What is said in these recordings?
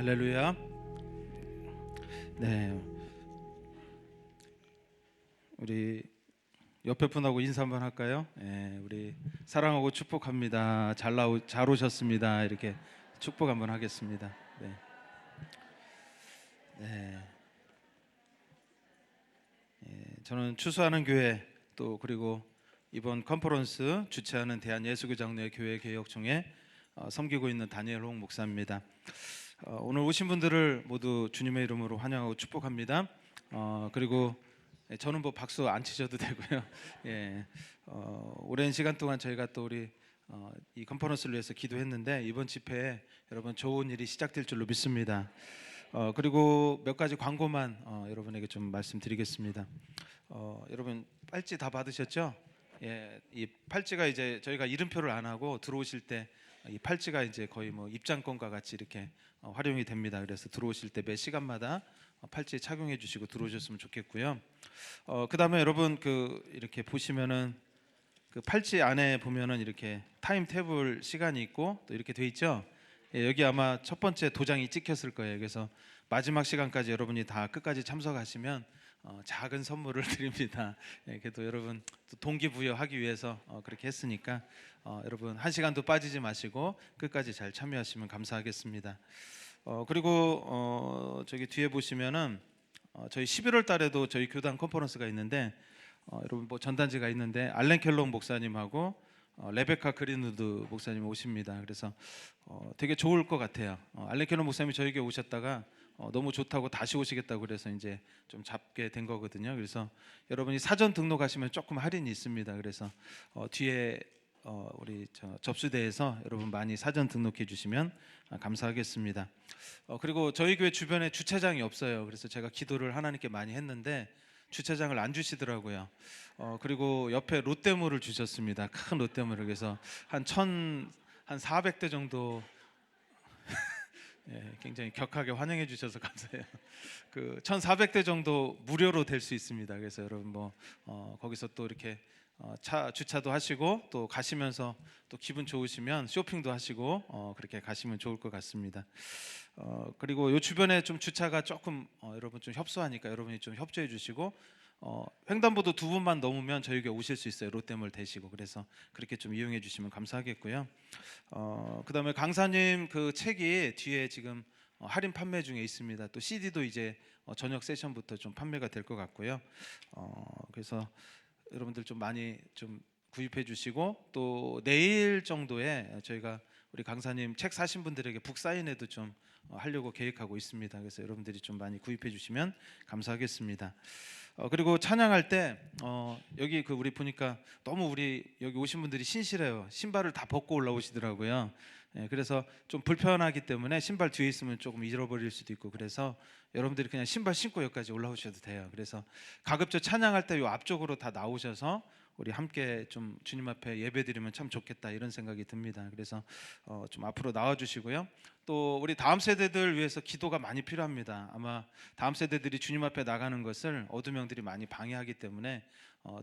할렐루야. 네, 우리 옆에 분하고 인사 한번 할까요? 우리 사랑하고 축복합니다. 잘 오셨습니다. 이렇게 축복 한번 하겠습니다. 네, 네. 저는 추수하는 교회 또 그리고 이번 컨퍼런스 주최하는 대한예수교장로회 교회 개혁총회 섬기고 있는 다니엘 홍 목사입니다. 오늘 오신 분들을 모두 주님의 이름으로 환영하고 축복합니다. 그리고 저는 뭐 박수 안 치셔도 되고요. 오랜 시간 동안 저희가 또 우리 이 컨퍼런스를 위해서 기도했는데 이번 집회에 여러분 좋은 일이 시작될 줄로 믿습니다. 그리고 몇 가지 광고만 여러분에게 좀 말씀드리겠습니다. 여러분 팔찌 다 받으셨죠? 이 팔찌가 이제 저희가 이름표를 안 하고 들어오실 때 이 팔찌가 이제 거의 뭐 입장권과 같이 이렇게 활용이 됩니다. 그래서 들어오실 때 매 시간마다 팔찌 착용해 주시고 들어오셨으면 좋겠고요. 그다음에 여러분 이렇게 보시면은 그 팔찌 안에 보면은 이렇게 타임 테이블 시간이 있고 또 이렇게 돼 있죠. 여기 아마 첫 번째 도장이 찍혔을 거예요. 그래서 마지막 시간까지 여러분이 다 끝까지 참석하시면 작은 선물을 드립니다. 그래도 여러분 동기부여하기 위해서 그렇게 했으니까 여러분 한 시간도 빠지지 마시고 끝까지 잘 참여하시면 감사하겠습니다. 그리고 저기 뒤에 보시면은 저희 11월 달에도 저희 교단 컨퍼런스가 있는데 여러분 뭐 전단지가 있는데 알렌 켈롱 목사님하고 레베카 그린우드 목사님 오십니다. 그래서 되게 좋을 것 같아요. 알렌 켈롱 목사님이 저에게 오셨다가 너무 좋다고 다시 오시겠다고 그래서 이제 좀 잡게 된 거거든요. 그래서 여러분이 사전 등록하시면 조금 할인이 있습니다. 그래서 뒤에 우리 접수대에서 여러분 많이 사전 등록해 주시면 감사하겠습니다. 그리고 저희 교회 주변에 주차장이 없어요. 그래서 제가 기도를 하나님께 많이 했는데 주차장을 안 주시더라고요. 그리고 옆에 롯데몰을 주셨습니다. 큰 롯데몰을. 그래서 한 400대 정도 굉장히 격하게 환영해 주셔서 감사해요. 1,400대 정도 무료로 될 수 있습니다. 그래서 여러분 뭐 거기서 또 이렇게 차 주차도 하시고 또 가시면서 또 기분 좋으시면 쇼핑도 하시고 그렇게 가시면 좋을 것 같습니다. 그리고 요 주변에 좀 주차가 조금 여러분 좀 협소하니까 여러분이 좀 협조해 주시고 횡단보도 2분만 넘으면 저희에게 오실 수 있어요. 롯데몰 대시고. 그래서 그렇게 좀 이용해 주시면 감사하겠고요. 그다음에 강사님 그 책이 뒤에 지금 할인 판매 중에 있습니다. 또 CD도 이제 저녁 세션부터 좀 판매가 될 것 같고요. 그래서 여러분들 좀 많이 좀 구입해 주시고 또 내일 정도에 저희가 우리 강사님 책 사신 분들에게 북사인회도 좀 하려고 계획하고 있습니다. 그래서 여러분들이 좀 많이 구입해 주시면 감사하겠습니다. 그리고 찬양할 때 여기 우리 보니까 너무 우리 여기 오신 분들이 신실해요. 신발을 다 벗고 올라오시더라고요. 그래서 좀 불편하기 때문에 신발 뒤에 있으면 조금 잃어버릴 수도 있고 그래서 여러분들이 그냥 신발 신고 여기까지 올라오셔도 돼요. 그래서 가급적 찬양할 때 요 앞쪽으로 다 나오셔서 우리 함께 좀 주님 앞에 예배드리면 참 좋겠다 이런 생각이 듭니다. 그래서 좀 앞으로 나와주시고요. 또 우리 다음 세대들 위해서 기도가 많이 필요합니다. 아마 다음 세대들이 주님 앞에 나가는 것을 어두명들이 많이 방해하기 때문에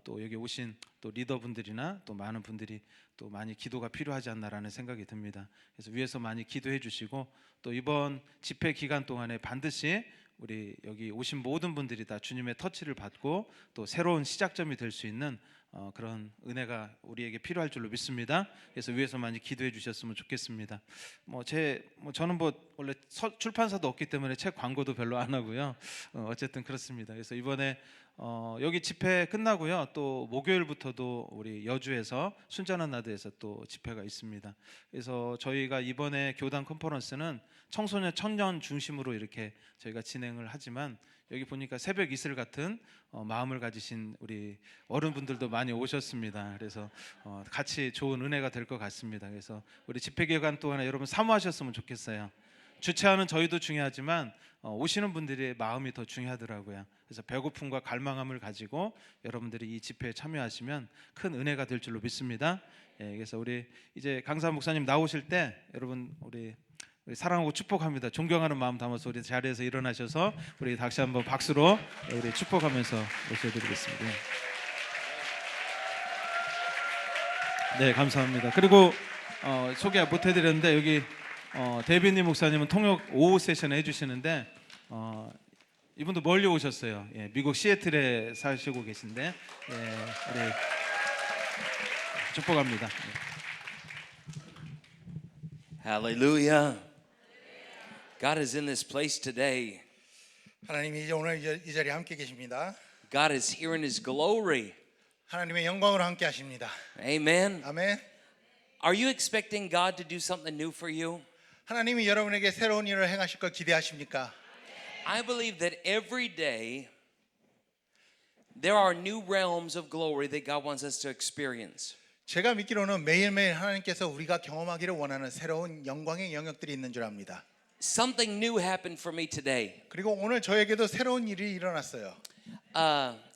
또 여기 오신 또 리더분들이나 또 많은 분들이 또 많이 기도가 필요하지 않나라는 생각이 듭니다. 그래서 위에서 많이 기도해 주시고 또 이번 집회 기간 동안에 반드시 우리 여기 오신 모든 분들이 다 주님의 터치를 받고 또 새로운 시작점이 될 수 있는 그런 은혜가 우리에게 필요할 줄로 믿습니다. 그래서 위에서 많이 기도해 주셨으면 좋겠습니다. 저는 원래 출판사도 없기 때문에 책 광고도 별로 안 하고요. 어쨌든 그렇습니다. 그래서 이번에 여기 집회 끝나고요. 또 목요일부터도 우리 여주에서 순전한 나드에서 또 집회가 있습니다. 그래서 저희가 이번에 교단 컨퍼런스는 청소년 청년 중심으로 이렇게 저희가 진행을 하지만 여기 보니까 새벽 이슬 같은 마음을 가지신 우리 어른분들도 많이 오셨습니다. 그래서 같이 좋은 은혜가 될 것 같습니다. 그래서 우리 집회 기간 동안에 여러분 사모하셨으면 좋겠어요. 주최하는 저희도 중요하지만 오시는 분들의 마음이 더 중요하더라고요. 그래서 배고픔과 갈망함을 가지고 여러분들이 이 집회에 참여하시면 큰 은혜가 될 줄로 믿습니다. 그래서 우리 이제 강사 목사님 나오실 때 여러분 우리 사랑하고 축복합니다. 존경하는 마음 담아서 우리 자리에서 일어나셔서 우리 다시 한번 박수로 우리 축복하면서 모셔드리겠습니다. 네, 감사합니다. 그리고 소개 못 해드렸는데 여기 데비님 목사님은 통역 오후 세션을 해주시는데 이분도 멀리 오셨어요. 예, 미국 시애틀에 사시고 계신데 우리 축복합니다. Hallelujah. God is in this place today. 하나님이 오늘 이 자리에 함께 계십니다. God is here in His glory. 하나님의 영광으로 함께 하십니다. Amen. 아멘. Are you expecting God to do something new for you? 하나님이 여러분에게 새로운 일을 행하실 걸 기대하십니까? I believe that every day there are new realms of glory that God wants us to experience. 제가 믿기로는 매일매일 하나님께서 우리가 경험하기를 원하는 새로운 영광의 영역들이 있는 줄 압니다. Something new happened for me today. 그리고 오늘 저에게도 새로운 일이 일어났어요.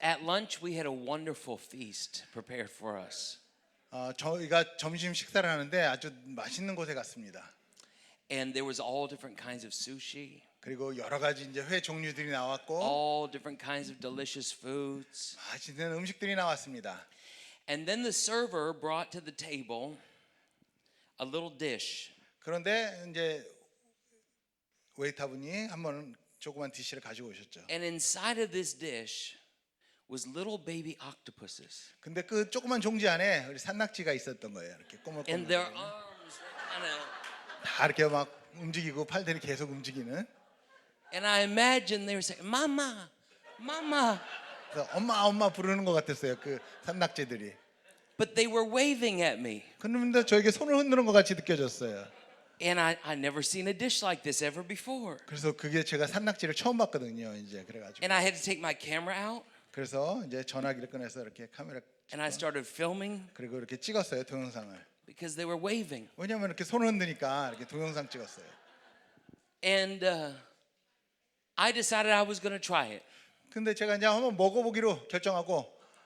At lunch, we had a wonderful feast prepared for us. 저희가 점심 식사를 하는데 아주 맛있는 곳에 갔습니다. And there was all different kinds of sushi, 그리고 여러 가지 이제 회 종류들이 나왔고 all different kinds of delicious foods. 맛있는 음식들이 나왔습니다. And then the server brought to the table a little dish. 그런데 이제 웨이터분이 한번 조그만 디시를 가지고 오셨죠. And inside of this dish was little baby octopuses. 근데 그 조그만 종지 안에 우리 산낙지가 있었던 거예요. 이렇게 And their 꼬물꼬물. arms kind of. 다 이렇게 막 움직이고 팔들이 계속 움직이는. And I imagine they were saying, "Mama, Mama." 그래서 엄마 부르는 것 같았어요. 그 산낙지들이. But they were waving at me. 그런데 저에게 손을 흔드는 것 같이 느껴졌어요. And I never seen a dish like this ever before. 그래서 그게 제가 산낙지를 처음 봤거든요. 이제 그래가지고. And I had to take my camera out 그래서 이제 전화기를 꺼내서 이렇게 카메라 and I started filming 그리고 이렇게 찍었어요. 동영상을. because they were waving. 왜냐면 이렇게 손을 흔드니까 이렇게 동영상 찍었어요. And I decided I was going to try it. 근데 제가 이제 한번 먹어보기로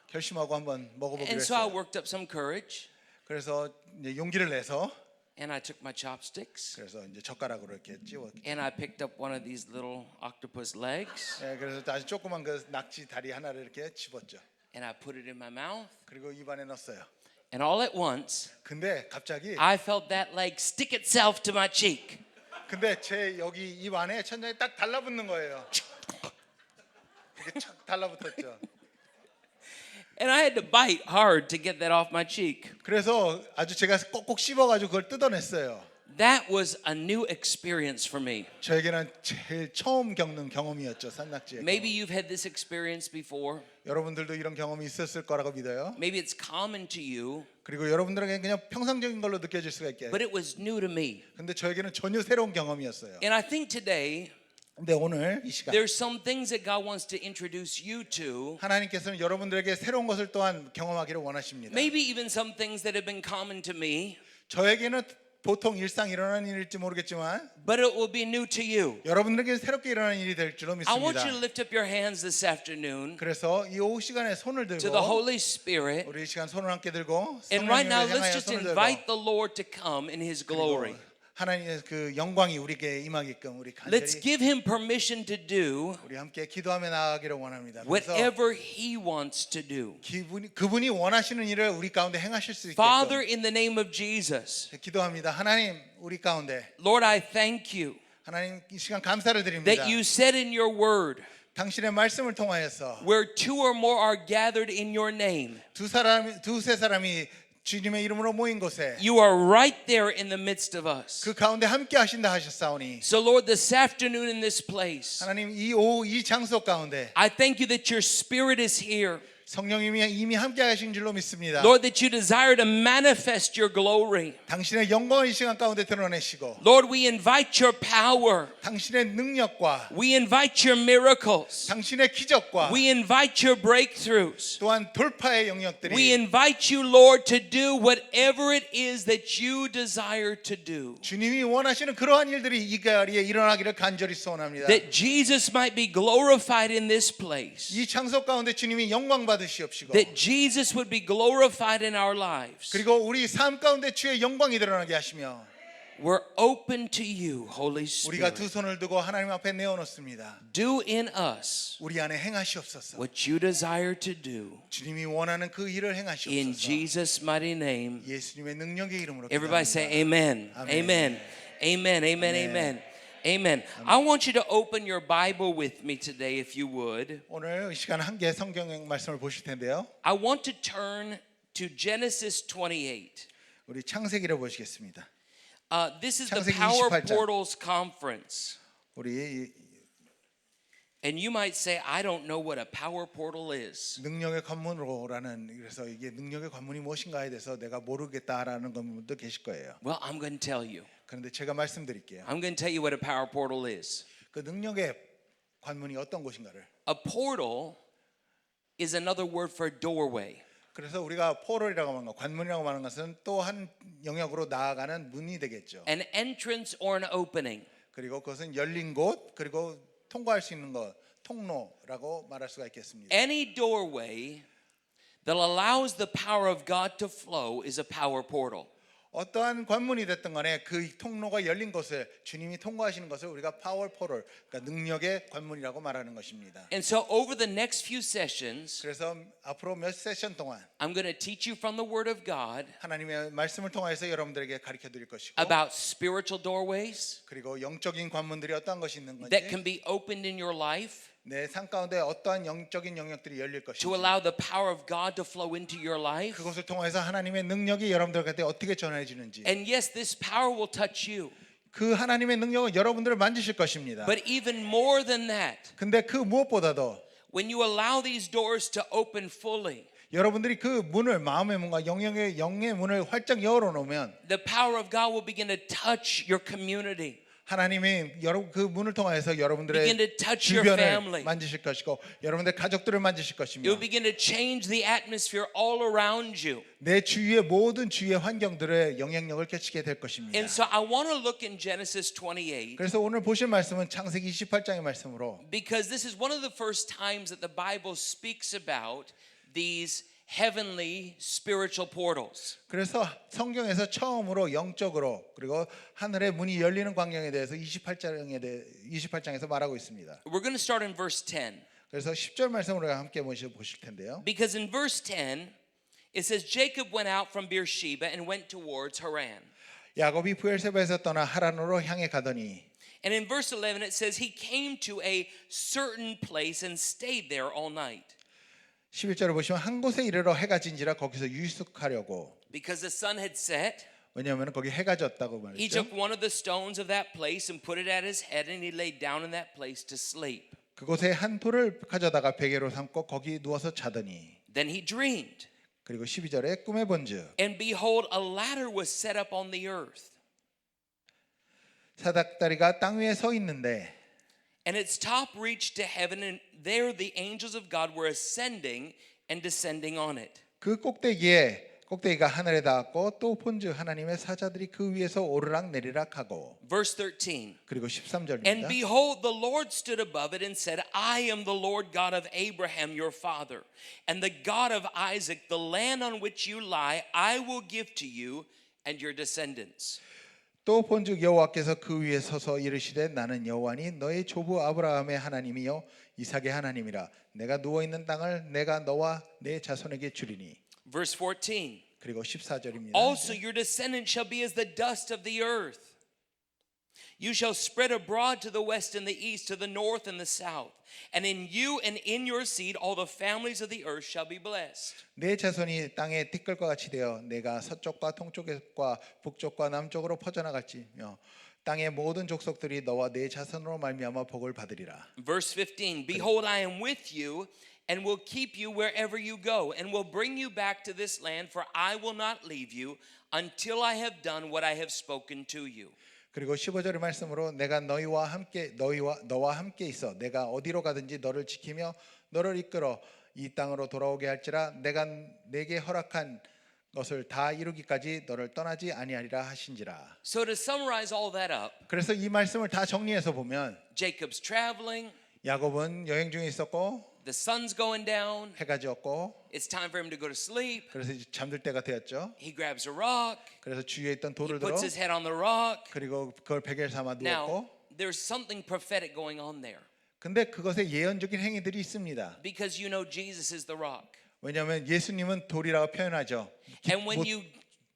결심하고 한번 먹어보기로 And so I 했어요. worked up some courage 그래서 이제 용기를 내서 and I took my chopsticks 그래서 이제 젓가락으로 이렇게 찌워. and I picked up one of these little octopus legs 예, 그래서 아주 조그만 그 낙지 다리 하나를 이렇게 집었죠. and I put it in my mouth. 그리고 입안에 넣었어요. And all at once, 근데 갑자기 I felt that leg stick itself to my cheek. 근데 제 여기 입 안에 천장에 딱 달라붙는 거예요. 이렇게 착 달라붙었죠. And I had to bite hard to get that off my cheek. 그래서 아주 제가 꼭꼭 씹어가지고 그걸 뜯어냈어요. That was a new experience for me. 저에게는 제일 처음 겪는 경험이었죠. 산낙지의 Maybe 경험. you've had this experience before. 여러분들도 이런 경험이 있었을 거라고 믿어요. Maybe it's common to you, 그리고 여러분들에게 그냥 평상적인 걸로 느껴질 수가 있게. but it was new to me. 근데 저에게는 전혀 새로운 경험이었어요. And I think today 근데 오늘 이 시간 there's some things that God wants to introduce you to. 하나님께서는 여러분들에게 새로운 것을 또한 경험하기를 원하십니다. Maybe even some things that have been common to me, 저에게는 보통 일상 일어나는 일일지 모르겠지만 but it will be new to you. 여러분들에게 새롭게 일어나는 일이 될 줄로 I want 믿습니다. you to lift up your hands this afternoon 그래서 이 오후 시간에 손을 to the 들고 Holy Spirit. 우리 이 시간 손을 함께 들고 And right now, 성령님을 let's 향하여 just 손을 invite 들고 the Lord to come in His glory. 하나님의 그 영광이 우리에게 임하게끔 우리 Let's 간절히 give Him permission to do 우리 함께 기도하며 나아가기를 원합니다. 그래서 whatever He wants to do. 그분이 원하시는 일을 우리 가운데 행하실 수 Father, 있게끔 in the name of Jesus, 기도합니다. 하나님 우리 가운데 Lord, I thank you 하나님 이 시간 감사를 드립니다. that you said in your word, 당신의 말씀을 통하여서 where two or more are gathered in your name, 두세 사람이 주님의 이름으로 모인 곳에 you are right there in the midst of us. 그 가운데 함께 하신다 하셨사오니 So, Lord, this afternoon in this place, 하나님 이 오후 이 장소 가운데 I thank you that your Spirit is here. 성령님이 이미 함께 하신 줄로 믿습니다. Lord, that you desire to manifest your glory. 당신의 영광을 이 시간 가운데 드러내시고 Lord, we invite your power. 당신의 능력과 We invite your miracles. 당신의 기적과 We invite your breakthroughs. 또한 돌파의 We 영역들이 invite you, Lord, to do whatever it is that you desire to do. 주님이 원하시는 그러한 일들이 이 자리에 일어나기를 간절히 소원합니다. That Jesus might be glorified in this place. 이 장소 가운데 주님이 영광 받으시옵시고 That Jesus would be glorified in our lives. 그리고 우리 삶 가운데 주의 영광이 드러나게 하시며 We're open to you, Holy 우리가 Spirit. 두 손을 두고 하나님 앞에 내어놓습니다. Do in us 우리 안에 행하시옵소서. what you desire to do. 주님이 원하는 그 일을 In 행하시옵소서. Jesus' mighty name. 예수님의 능력의 이름으로 Everybody say 기도합니다. amen. Amen. Amen. Amen, amen, amen. Amen. I want you to open your Bible with me today, if you would. 오늘 이 시간 함께 성경 말씀을 보실 텐데요. I want to turn to Genesis 28. 우리 창세기를 보시겠습니다. This is the 창세기 Power 28장. Portals Conference. 우리 And you might say, I don't know what a power portal is. 능력의 관문으로라는 그래서 이게 능력의 관문이 무엇인가에 대해서 내가 모르겠다라는 분도 계실 거예요. Well, I'm going to tell you. 그런데 제가 말씀드릴게요. I'm going to tell you what a power portal is. 그 능력의 관문이 어떤 곳인가를. A portal is another word for doorway. 그래서 우리가 포럴이라고 하는 거, 관문이라고 하는 것은 또 한 영역으로 나아가는 문이 되겠죠. An entrance or an opening. 그리고 그것은 열린 곳, 그리고 통과할 수 있는 것, 통로라고 말할 수가 있겠습니다. Any doorway that allows the power of God to flow is a power portal. 어떠한 관문이 됐든 간에 그 통로가 열린 곳을 주님이 통과하시는 것을 우리가 파워 포럴, 그러니까 능력의 관문이라고 말하는 것입니다. And so over the next few sessions, 그래서 앞으로 몇 세션 동안 I'm going to teach you from the Word of God 하나님의 말씀을 통해서 여러분들에게 가르쳐 드릴 것이고 about spiritual doorways 그리고 영적인 관문들이 어떠한 것이 있는 건지 that can be opened in your life 내 삶 가운데 어떠한 영적인 영역들이 열릴 to 것인지 allow the power of God to flow into your life. 그것을 통해서 하나님의 능력이 여러분들한테 어떻게 전해지는지 And yes, this power will touch you. 그 하나님의 능력은 여러분들을 만지실 것입니다. But even more than that, 근데 그 무엇보다도 when you allow these doors to open fully, 여러분들이 그 문을 마음의 문과 영의 문을 활짝 열어 놓으면 the power of God will begin to touch your community. 하나님이 여러분 그 문을 통해서 여러분들의 Begin to touch your 주변을 family. 만지실 것이고 여러분들의 가족들을 만지실 It will 것이며 begin to change the atmosphere all around you. 내 주위의 모든 주위의 환경들의 영향력을 끼치게 될 것입니다. And so I want to look in Genesis 28 그래서 오늘 보실 말씀은 창세기 28장의 말씀으로 because this is one of the first times that the Bible speaks about these heavenly spiritual portals. 그래서 성경에서 처음으로 영적으로 그리고 하늘의 문이 열리는 광경에 대해서 28장에서 말하고 있습니다. We're going to start in verse 10. 그래서 10절 말씀으로 함께 보실 텐데요. Because in verse 10 it says Jacob went out from Beersheba and went towards Haran. 야곱이 부엘세바에서 떠나 하란으로 향해 가더니 And in verse 11 it says he came to a certain place and stayed there all night. 11절을 보시면 한 곳에 이르러 해가 진지라 거기서 유숙하려고 Because the sun had set, 왜냐하면 거기 해가 졌다고 he 말했죠. took one of the stones of that place and put it at his head and he laid down in that place to sleep. 그곳에 한 돌을 가져다가 베개로 삼고 거기 누워서 자더니 Then he dreamed. 그리고 12절에 꿈에 본즉 And behold, a ladder was set up on the earth, 사닥다리가 땅 위에 서 있는데 and its top reached to heaven, and there the angels of God were ascending and descending on it. 그 꼭대기가 하늘에 닿았고 또 본즉 하나님의 사자들이 그 위에서 오르락 내리락 하고 Verse 13. 그리고 And 13절입니다. behold, the Lord stood above it and said, I am the Lord God of Abraham your father, and the God of Isaac. The land on which you lie, I will give to you and your descendants. 또 본즉 여호와께서 그 위에 서서 이르시되 나는 여호와니 너의 조부 아브라함의 하나님이요 이삭의 하나님이라 내가 누워 있는 땅을 내가 너와 내 자손에게 주리니. Verse 14. 그리고 14절입니다. Also your descendants shall be as the dust of the earth. You shall spread abroad to the west and the east, to the north and the south. And in you and in your seed all the families of the earth shall be blessed. 내 자손이 땅의 티끌과 같이 되어 내가 서쪽과 동쪽과 북쪽과 남쪽으로 퍼져나갈지며 땅의 모든 족속들이 너와 내 자손으로 말미암아 복을 받으리라. Verse 15. Behold, I am with you and will keep you wherever you go and will bring you back to this land, for I will not leave you until I have done what I have spoken to you. 그리고 15절의 말씀으로 내가 너와 함께 있어 내가 어디로 가든지 너를 지키며 너를 이끌어 이 땅으로 돌아오게 할지라 내가 내게 허락한 것을 다 이루기까지 너를 떠나지 아니하리라 하신지라. So to summarize all that up, 그래서 이 말씀을 다 정리해서 보면 Jacob's traveling, 야곱은 여행 중에 있었고 the sun's going down, 해가 지었고 it's time for him to go to sleep. 그래서 이제 잠들 때가 되었죠. He grabs a rock, 그래서 주위에 있던 he 돌을 들어 puts his head on the rock. 그리고 그걸 베개를 삼아 Now, 누웠고 there's something prophetic going on there 근데 그것에 예언적인 행위들이 있습니다. because you know Jesus is the rock. 왜냐하면 예수님은 돌이라고 표현하죠. And when you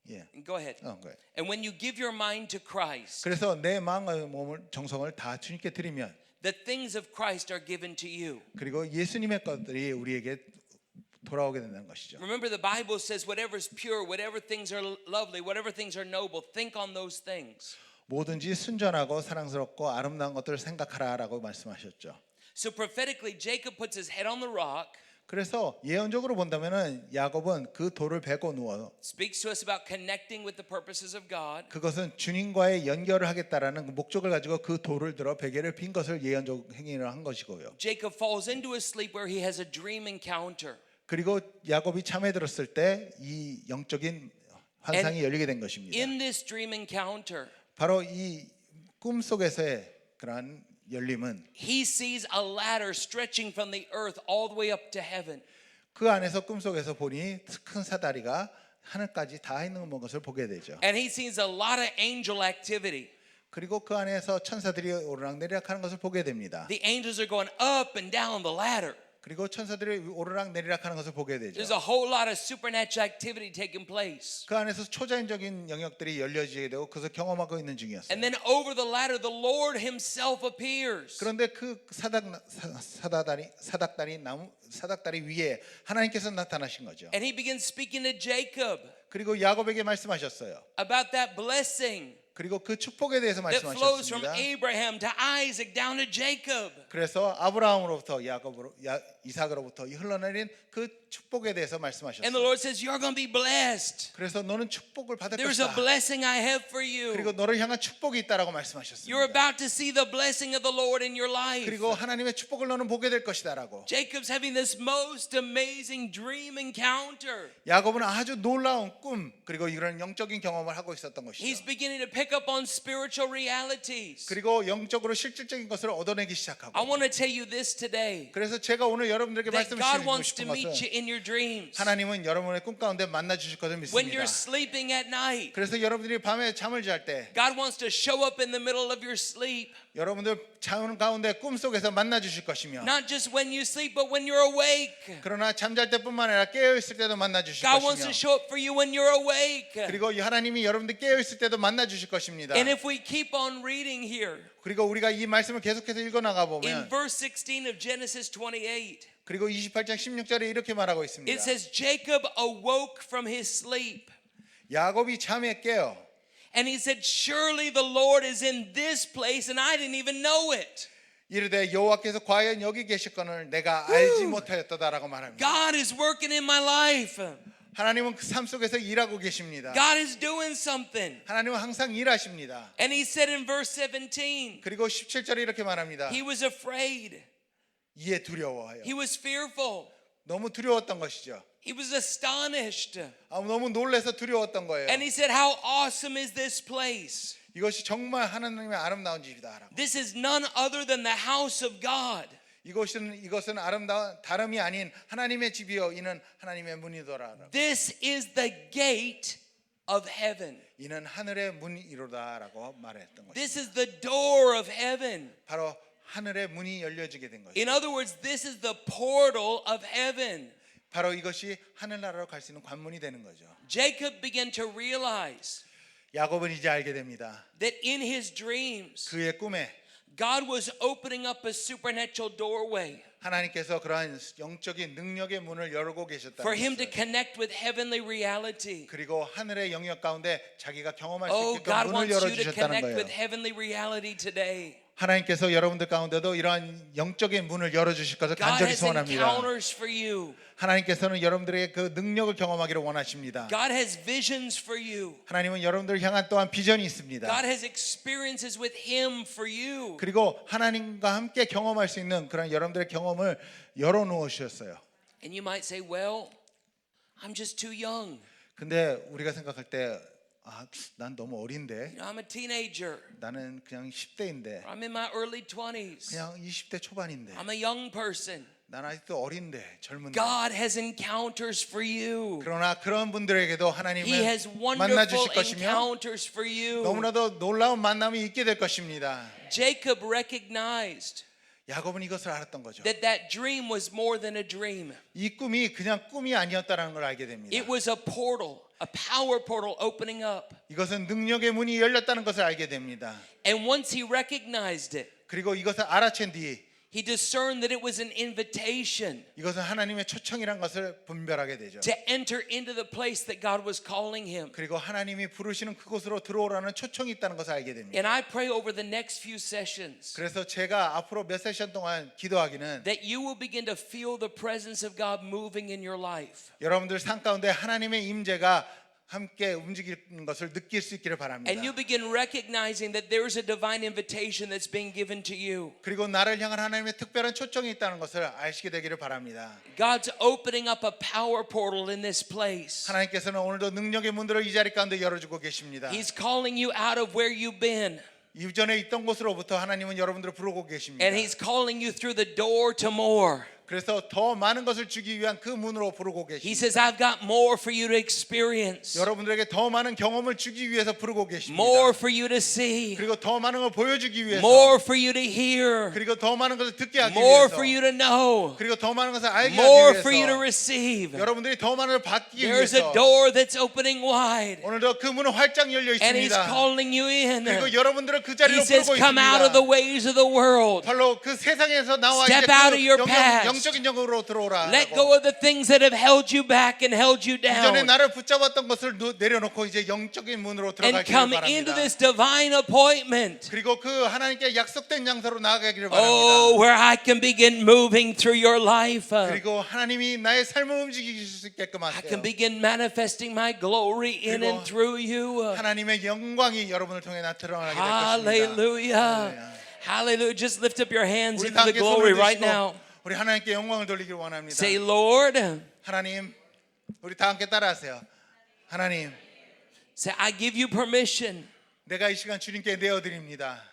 예. Go ahead. 그래. And when you give your mind to Christ, 그래서 내 마음과 몸을 정성을 다 주님께 드리면 the things of Christ are given to you. 그리고 예수님의 것들이 우리에게 돌아오게 된다는 것이죠. Remember, the Bible says, whatever is pure, whatever things are lovely, whatever things are noble, think on those things. 뭐든지 순전하고 사랑스럽고 아름다운 것들을 생각하라라고 말씀하셨죠. So prophetically, Jacob puts his head on the rock, 그래서 예언적으로 본다면은 야곱은 그 돌을 베고 누워 speaks to us about connecting with the purposes of God. 그것은 주님과의 연결을 하겠다라는 그 목적을 가지고 그 돌을 들어 베개를 빈 것을 예언적 행위를 한 것이고요. Jacob falls into a sleep where he has a dream encounter. 그리고 야곱이 잠에 들었을 때 이 영적인 환상이 열리게 된 것입니다. In this dream encounter, 바로 이 꿈 속에서의 그러한 열림은 he sees a ladder stretching from the earth all the way up to heaven. 그 안에서 꿈 속에서 보니 큰 사다리가 하늘까지 닿아 있는 것을 보게 되죠. And he sees a lot of angel activity. 그리고 그 안에서 천사들이 오르락내리락하는 것을 보게 됩니다. The angels are going up and down the ladder. 그리고 천사들이 오르락내리락하는 것을 보게 되죠. There's a whole lot of supernatural activity taking place. 그 안에서 초자연적인 영역들이 열려지게 되고 그것을 경험하고 있는 중이었어요. And then over the ladder, the Lord Himself appears. 그런데 그 사닥다리 위에 하나님께서 나타나신 거죠. And He begins speaking to Jacob 그리고 야곱에게 말씀하셨어요. about that blessing 그리고 그 축복에 대해서 that flows from 말씀하셨습니다. Abraham to Isaac down to Jacob. 그래서 아브라함으로부터 이삭으로부터 흘러내린 그 축복에 대해서 And the 말씀하셨어요. Lord says, you're going to be blessed. 그래서 너는 축복을 받을 There's a 것이다. blessing I have for 그리고 you. 너를 향한 축복이 있다라고 You're 말씀하셨습니다. about to see the blessing of the Lord in your life. 그리고 하나님의 축복을 너는 보게 될 것이다라고. Jacob's having this most amazing dream encounter. 야곱은 아주 놀라운 꿈 그리고 이런 영적인 경험을 하고 있었던 He's 것이죠. beginning to pick up on spiritual realities. 그리고 영적으로 실질적인 것을 얻어내기 I 시작하고. want to tell you this today. 그래서 제가 오늘 여러분들에게 That 말씀을 God 드리고 wants to 싶은 meet you 것은 in your dreams. 하나님은 여러분의 꿈 가운데 만나 주실 것을 When 믿습니다. you're sleeping at night, 그래서 여러분들이 밤에 잠을 잘 때 God wants to show up in the middle of your sleep. 여러분들 잠 가운데 꿈 속에서 만나 주실 것이며 Not just when you sleep, but when you're awake. 그러나 잠잘 때뿐만 아니라 깨어 있을 때도 만나 주실 God wants to 것이며 show up for you when you're awake. 그리고 하나님이 여러분들 깨어 있을 때도 만나 주실 것입니다. And if we keep on reading here, 그리고 우리가 이 말씀을 계속해서 읽어 나가 in 보면 verse 16 of Genesis 28, 그리고 28장 16절에 이렇게 말하고 있습니다. it says, Jacob awoke from his sleep. 야곱이 잠에 깨어 And he said, surely the Lord is in this place and I didn't even know it. 이르되 여호와께서 과연 여기 계실거늘 내가 알지 못하였다라고 말합니다. God is working in my life. 하나님은 그 삶 속에서 일하고 계십니다. God is doing something. 하나님은 항상 일하십니다. And he said in verse 17, 그리고 17절에 이렇게 말합니다. he was afraid. 이에 두려워하여. He was fearful. 너무 두려웠던 것이죠. He was astonished. 너무 놀라서 두려웠던 거예요. And he said, how awesome is this place? 이것이 정말 하나님의 아름다운 집이다. This is none other than the house of God. 이것은 아름다운 다름이 아닌 하나님의 집이요 이는 하나님의 문이더라. This is the gate of heaven. 이는 하늘의 문이로다라고 말했던 것이죠. This is the door of heaven. 바로 하늘의 문이 열려지게 된 것이죠. In other words, this is the portal of heaven. 바로 이것이 하늘나라로 갈 수 있는 관문이 되는 거죠. Jacob began to realize 야곱은 이제 알게 됩니다. that in his dreams, 그의 꿈에 God was opening up a supernatural doorway 하나님께서 그러한 영적인 능력의 문을 열고 계셨다는 for him to 것을. connect with heavenly reality. 그리고 하늘의 영역 가운데 자기가 경험할 수 Oh, 있게끔 God 문을 wants you to 열어주셨다는 connect 거예요. with heavenly reality today. 하나님께서 여러분들 가운데도 이러한 영적인 문을 열어주실 것을 God 간절히 has 소원합니다. encounters for you. 하나님께서는 여러분들의 그 능력을 경험하기를 원하십니다. God has visions for you. 하나님은 여러분들을 향한 또한 비전이 있습니다. God has experiences with Him for you. 그리고 하나님과 함께 경험할 수 있는 그런 여러분들의 경험을 열어놓으셨어요. And you might say, well, I'm just too young. 근데 우리가 생각할 때 난 너무 어린데 I'm a teenager. 나는 그냥 10대인데 I'm in my early 20s. 그냥 20대 초반인데 I'm a young person. 난 아직도 어린데 젊은데 God has encounters for you. 그러나 그런 분들에게도 He 하나님은 has 만나 주실 wonderful 것이며 encounters for you. 너무나도 놀라운 만남이 있게 될 것입니다. Jacob recognized 야곱은 이것을 알았던 거죠. that that dream was more than a dream. 이 꿈이 그냥 꿈이 아니었다는 걸 알게 됩니다. It was a portal, a power portal opening up. 이것은 능력의 문이 열렸다는 것을 알게 됩니다. And once he recognized it, 그리고 이것을 알아챈 뒤 he discerned that it was an invitation 이것은 하나님의 초청이란 것을 분별하게 되죠. to enter into the place that God was calling him. 그리고 하나님이 부르시는 그곳으로 들어오라는 초청이 있다는 것을 알게 됩니다. And I pray over the next few sessions 그래서 제가 앞으로 몇 세션 동안 기도하기는 that you will begin to feel the presence of God moving in your life. 여러분들 삶 가운데 하나님의 임재가 함께 움직이는 것을 느낄 수 있기를 바랍니다. And you begin recognizing that there is a divine invitation that's being given to you. 그리고 나를 향한 하나님의 특별한 초청이 있다는 것을 아시게 되기를 바랍니다. God's opening up a power portal in this place. 하나님께서는 오늘도 능력의 문들을 이 자리 가운데 열어주고 계십니다. He's calling you out of where you've been. 이전에 있던 곳으로부터 하나님은 여러분들을 부르고 계십니다. And He's calling you through the door to more. 그래서 더 많은 것을 주기 위한 그 문으로 부르고 He 계십니다. says, I've got more for you to experience, 여러분들에게 더 많은 경험을 주기 위해서 부르고 계십니다. more for you to see, 그리고 더 많은 걸 보여주기 위해서, more for you to hear, 그리고 더 많은 것을 듣게 하기 more 위해서, for you to know, 그리고 더 많은 것을 알게 more 하기 for you to 위해서, receive. 여러분들이 더 많은 걸 받기 There's a 위해서 door that's opening wide, 오늘도 그 문은 활짝 열려 and He's 있습니다. calling you in. 그리고 여러분들을 그 He 자리로 says, 부르고 come out of the 있습니다. ways of the world. 바로 그 세상에서 나와 Step 이제 out of your 그 past. 영적인 영으로 들어오라. Let go of the things that have held you back and held you 이전에 down, 나를 붙잡았던 것을 내려놓고 이제 영적인 문으로 and 들어가기를 come into 바랍니다. this divine appointment. 그리고 그 하나님께 약속된 장소로 나아가기를 Oh, 바랍니다. where I can begin moving through your life. 그리고 하나님이 나의 삶을 움직이실 수 있게끔 I can 하세요. begin manifesting my glory in and through you. 하나님의 영광이 여러분을 통해 나타나게 될 것입니다. Hallelujah. Hallelujah. Just lift up your hands 우리 into the 함께 glory 손을 right 드시고 now. 우리 하나님께 영광을 돌리길 원합니다. Say, Lord, 하나님, 우리 다 함께 따라하세요. 하나님, say, I give you permission 내가 이 시간 주님께 내어드립니다.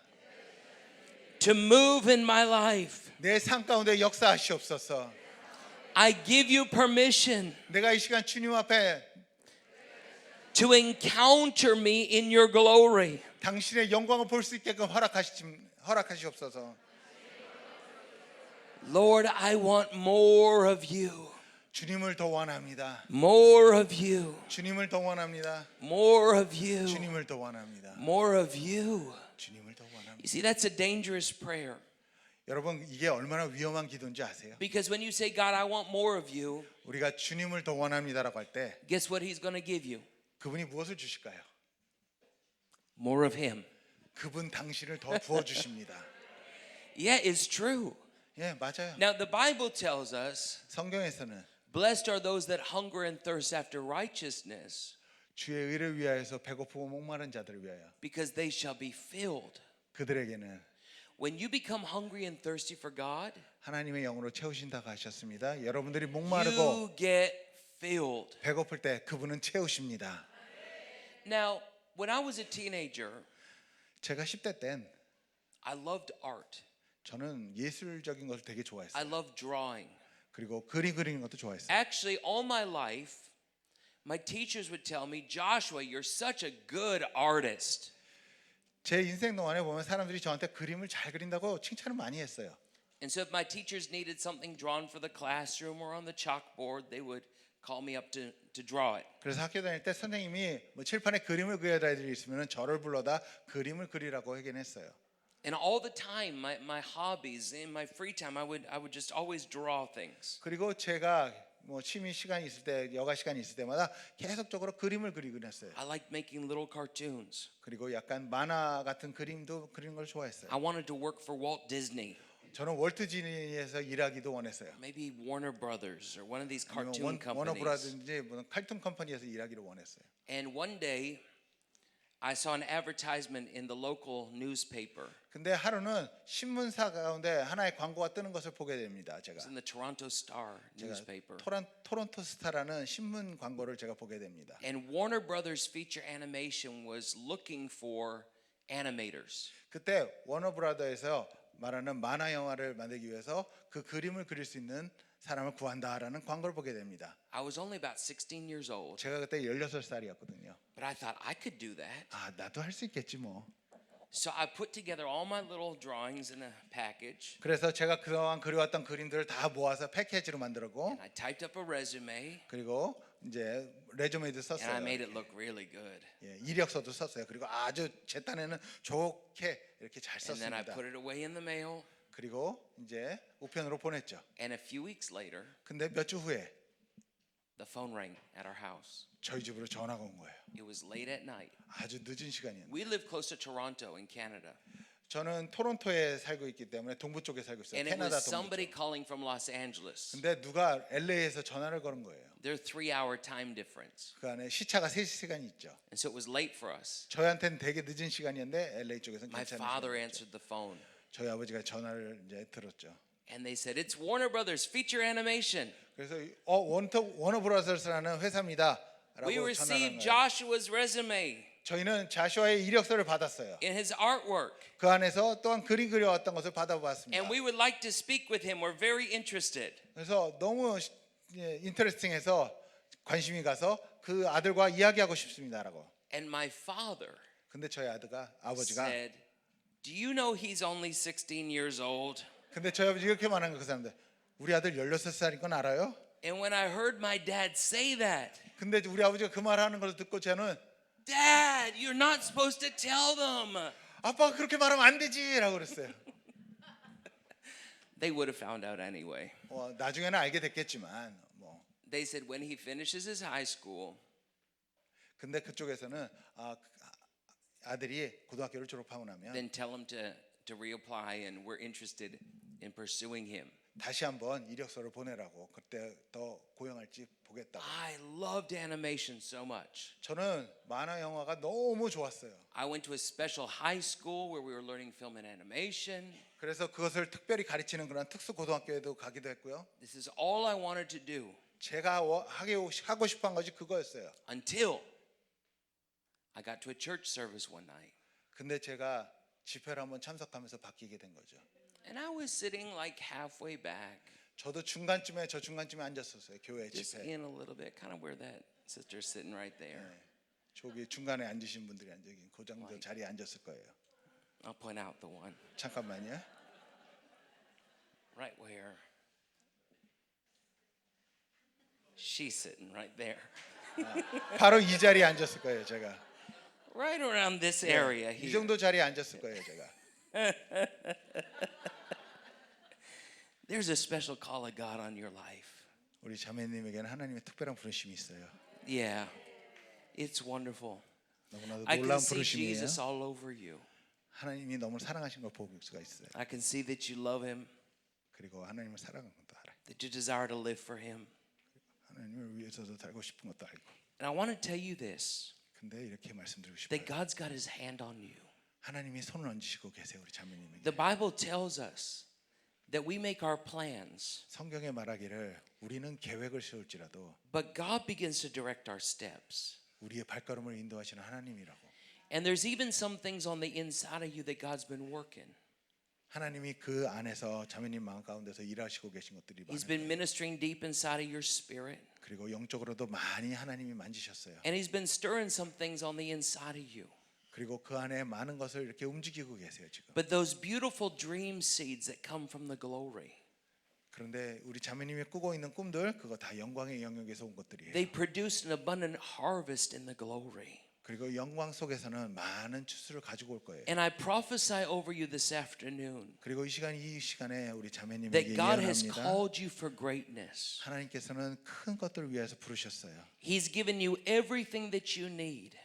to move in my life. 내 삶 가운데 역사하시옵소서. I give you permission 내가 이 시간 주님 앞에 to encounter me in your glory. 당신의 영광을 볼 수 있게끔 허락하시옵소서. Lord, I want more of you. 주님을 더 원합니다. More of you. 주님을 더 원합니다. More of you. 주님을 더 원합니다. More of you. 주님을 더 원합니다. You see, that's a dangerous prayer. 여러분 이게 얼마나 위험한 기도인지 아세요? Because when you say, God, I want more of you, 우리가 주님을 더 원합니다라고 할 때 guess what He's going to give you? 그분이 무엇을 주실까요? More of Him. 그분 당신을 더 부어 주십니다. Yeah, it's true. 예, 맞아요. Now, the Bible tells us, 성경에서는 blessed are those that hunger and thirst after righteousness, 주의 의를 위하여서 배고프고 목마른 자들을 위하여 because they shall be filled. 그들에게는 When you become hungry and thirsty for God, 하나님의 영으로 채우신다고 하셨습니다. 여러분들이 목마르고 you get filled. 배고플 때 그분은 채우십니다. Now, when I was a teenager, 제가 10대 땐 I loved art. 저는 예술적인 것을 되게 I 좋아했어요. loved drawing. 그리고 그림 그리는 것도 좋아했어요. Actually, all my life, my teachers would tell me, Joshua, you're such a good artist. 제 인생 동안에 보면 사람들이 저한테 그림을 잘 그린다고 칭찬을 많이 했어요. And so if my teachers needed something drawn for the classroom or on the chalkboard, they would call me up to draw it. 그래서 학교 다닐 때 선생님이 뭐 칠판에 그림을 그려야 될 일이 있으면 저를 불러다 그림을 그리라고 하긴 했어요. And all the time, my hobbies, in my free time, I would just always draw things. 그리고 제가 뭐 취미 시간이 있을 때, 여가 시간이 있을 때마다 계속적으로 그림을 그리곤 했어요. I liked making little cartoons. 그리고 약간 만화 같은 그림도 그리는 걸 좋아했어요. I wanted to work for Walt Disney, 저는 월트 디즈니에서 일하기도 원했어요. maybe Warner Brothers or one of these 아니면 cartoon companies. 워너브라든지 무슨 칼툰 컴퍼니에서 일하기를 원했어요. And one day, I saw an advertisement in the local newspaper. 근데 하루는 신문사 가운데 하나의 광고가 뜨는 것을 보게 됩니다. 제가. It's in the Toronto Star newspaper. 토론토 스타라는 신문 광고를 제가 보게 됩니다. And Warner Brothers Feature Animation was looking for animators. 그때 워너브라더에서 말하는 만화 영화를 만들기 위해서 그 그림을 그릴 수 있는 사람을 구한다라는 광고를 보게 됩니다. I was only about 16 years old, 제가 그때 16살이었거든요. but I thought I could do that. 아, 나도 할 수 있겠지 뭐. So I put together all my little drawings in a package, 그래서 제가 그동안 그려왔던 그림들을 다 모아서 패키지로 만들었고 and I typed up a resume, 그리고 이제 레주메도 and I 썼어요. made it look really good. 예, 이력서도 썼어요. 그리고 아주 제 딴에는 좋게 이렇게 잘 And then I 썼습니다. put it away in the mail, 그리고 이제 우편으로 보냈죠. and a few weeks later, 근데 몇 주 후에 the phone rang at our house. 저희 집으로 전화가 온 거예요. It was late at night. 아주 늦은 시간이었는데 We live close to Toronto in Canada. 저는 토론토에 살고 있기 때문에 동부 쪽에 살고 있어요. And it 캐나다 was 동부 somebody 쪽. calling from Los Angeles. 근데 누가 LA에서 전화를 거는 거예요. They're 3-hour time difference. 그 안에 시차가 3시간이 있죠. And so it was late for us. 저희한테는 되게 늦은 시간이었는데 LA 쪽에서는 My 괜찮은 father 시간이었죠. answered the phone. 저희 아버지가 전화를 이제 들었죠. And they said, "It's Warner Brothers Feature Animation. 그래서 워너브라더스라는 회사입니다라고 We 전화를 한 received 거예요. Joshua's resume 저희는 자슈아의 이력서를 받았어요. in his artwork. 그 안에서 또한 그림 그려왔던 것을 받아보았습니다. And we would like to speak with him. We're very interested." 그래서 너무 인터레스팅해서 관심이 가서 그 아들과 이야기하고 싶습니다라고. And my father 근데 저희 아버지가 said, "Do you know he's only 16 years old?" 근데 저희 아버지 이렇게 말한 거 그 사람들 우리 아들 16살인 건 알아요? And when I heard my dad say that, 근데 우리 아버지가 그 말하는 걸 듣고 저는 "Dad, you're not supposed to tell them." 아빠가 그렇게 말하면 안 되지라고 그랬어요. They would have found out anyway. 나중에는 알게 됐겠지만 뭐 They said when he finishes his high school, 근데 그쪽에서는 아들이 고등학교를 졸업하고 나면 then tell him to reapply, and we're interested in pursuing him. 다시 한번 이력서를 보내라고 그때 더 고용할지 보겠다고. I loved animation so much. 저는 만화 영화가 너무 좋았어요. I went to a special high school where we were learning film and animation. 그래서 그것을 특별히 가르치는 그런 특수 고등학교에도 가기도 했고요. This is all I wanted to do 제가 하고 싶은 것이 그거였어요. until I got to a church service one night. 근데 제가 집회를 한번 참석하면서 바뀌게 된 거죠. And I was sitting like halfway back, 저도 중간쯤에 앉았었어요. 교회 just 집회. in a little bit, kind of where that sister's sitting right there. 저기 중간에 앉으신 분들이 그 정도 자리에 앉았을 거예요. I'll point out the one 잠깐만요. right where she's sitting right there. 바로 이 자리에 앉았을 거예요, 제가. Right around this area 이 here. 정도 자리에 앉았을 거예요, 제가. There's a special call of God on your life. 우리 자매님에게는 하나님의 특별한 부르심이 있어요. Yeah, it's wonderful. 너무나도 I can 놀라운 see 부르심이에요. Jesus all over you. 하나님이 너무 사랑하신 걸 볼 수가 있어요. I can see that you love him, 그리고 하나님을 사랑하는 것도 알아요. that you desire to live for him. 하나님을 위해서도 살고 싶은 것도 알고. And I want to tell you this, 근데 이렇게 말씀드리고 싶어요. that God's got his hand on you. 하나님이 손을 얹으시고 계세요, 우리 자매님에게. The Bible tells us that we make our plans, 성경에 말하기를 우리는 계획을 세울지라도 but God begins to direct our steps. 우리의 발걸음을 인도하시는 하나님이라고. And there's even some things on the inside of you that God's been working. 하나님이 그 안에서 자매님 마음 가운데서 일하시고 계신 것들이 He's 많아요. been ministering deep inside of your spirit. 그리고 영적으로도 많이 하나님이 만지셨어요. And he's been stirring some things on the inside of you. 그리고 그 안에 많은 것을 이렇게 움직이고 계세요, 지금. But those beautiful dream seeds that come from the glory, 그런데 우리 자매님이 꾸고 있는 꿈들 그거 다 영광의 영역에서 온 것들이에요. they produce an abundant harvest in the glory. 그리고 영광 속에서는 많은 추수를 가지고 올 거예요. And I prophesy over you this afternoon 그리고 이 시간에 우리 자매님에게 that God has 예언합니다. called you for greatness. 하나님께서는 큰 것들을 위해서 부르셨어요. He's given you everything that you need.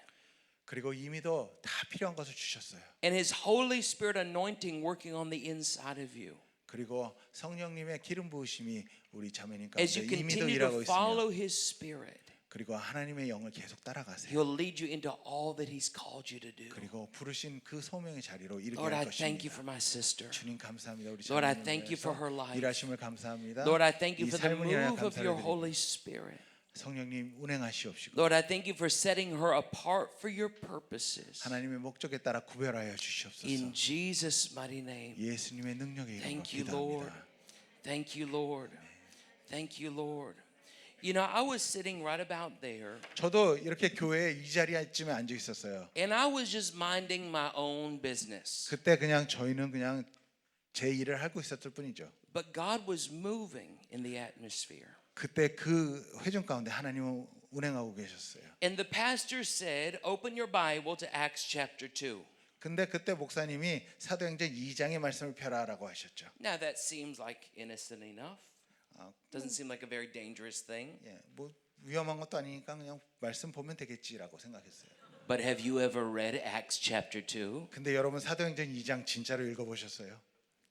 그리고 이미도 다 필요한 것을 주셨어요. And his Holy Spirit anointing working on the inside of you. 그리고 성령님의 기름 부으심이 우리 자매님 As 가운데 you 이미도 continue 일하고 to 있으며 follow his Spirit, 그리고 하나님의 영을 계속 따라가세요. he'll lead you into all that he's called you to do. 그리고 부르신 그 소명의 자리로 이르게 Lord, I 할 thank you for 것입니다. my sister. 주님 감사합니다. 우리 Lord, I 자매님을 thank you for her 위해서 life. 일하심을 감사합니다. Lord, I thank you 이 for the 삶을 인하여 move of 감사를 your 드립니다. Holy Spirit. 성령님 운행하시옵시고 Lord, I thank you for setting her apart for your purposes. 하나님의 목적에 따라 구별하여 주시옵소서. In Jesus' mighty name. 예수님의 능력의 이름으로 Thank you, Lord. 기도합니다. Thank you, Lord. Thank you, Lord. You know, I was sitting right about there, 저도 이렇게 교회에 이 자리쯤에 앉아 있었어요. and I was just minding my own business. 그때 그냥 저희는 그냥 제 일을 하고 있었을 뿐이죠. But God was moving in the atmosphere. 그때 그 회중 가운데 하나님은 운행하고 계셨어요. And the pastor said, open your Bible to Acts chapter 2. 근데 그때 목사님이 사도행전 2장의 말씀을 펴라라고 하셨죠. Now that seems like innocent enough. Doesn't seem like a very dangerous thing. 예, 뭐 위험한 것도 아니니까 그냥 말씀 보면 되겠지라고 생각했어요. But have you ever read Acts chapter 2? 근데 여러분 사도행전 2장 진짜로 읽어보셨어요?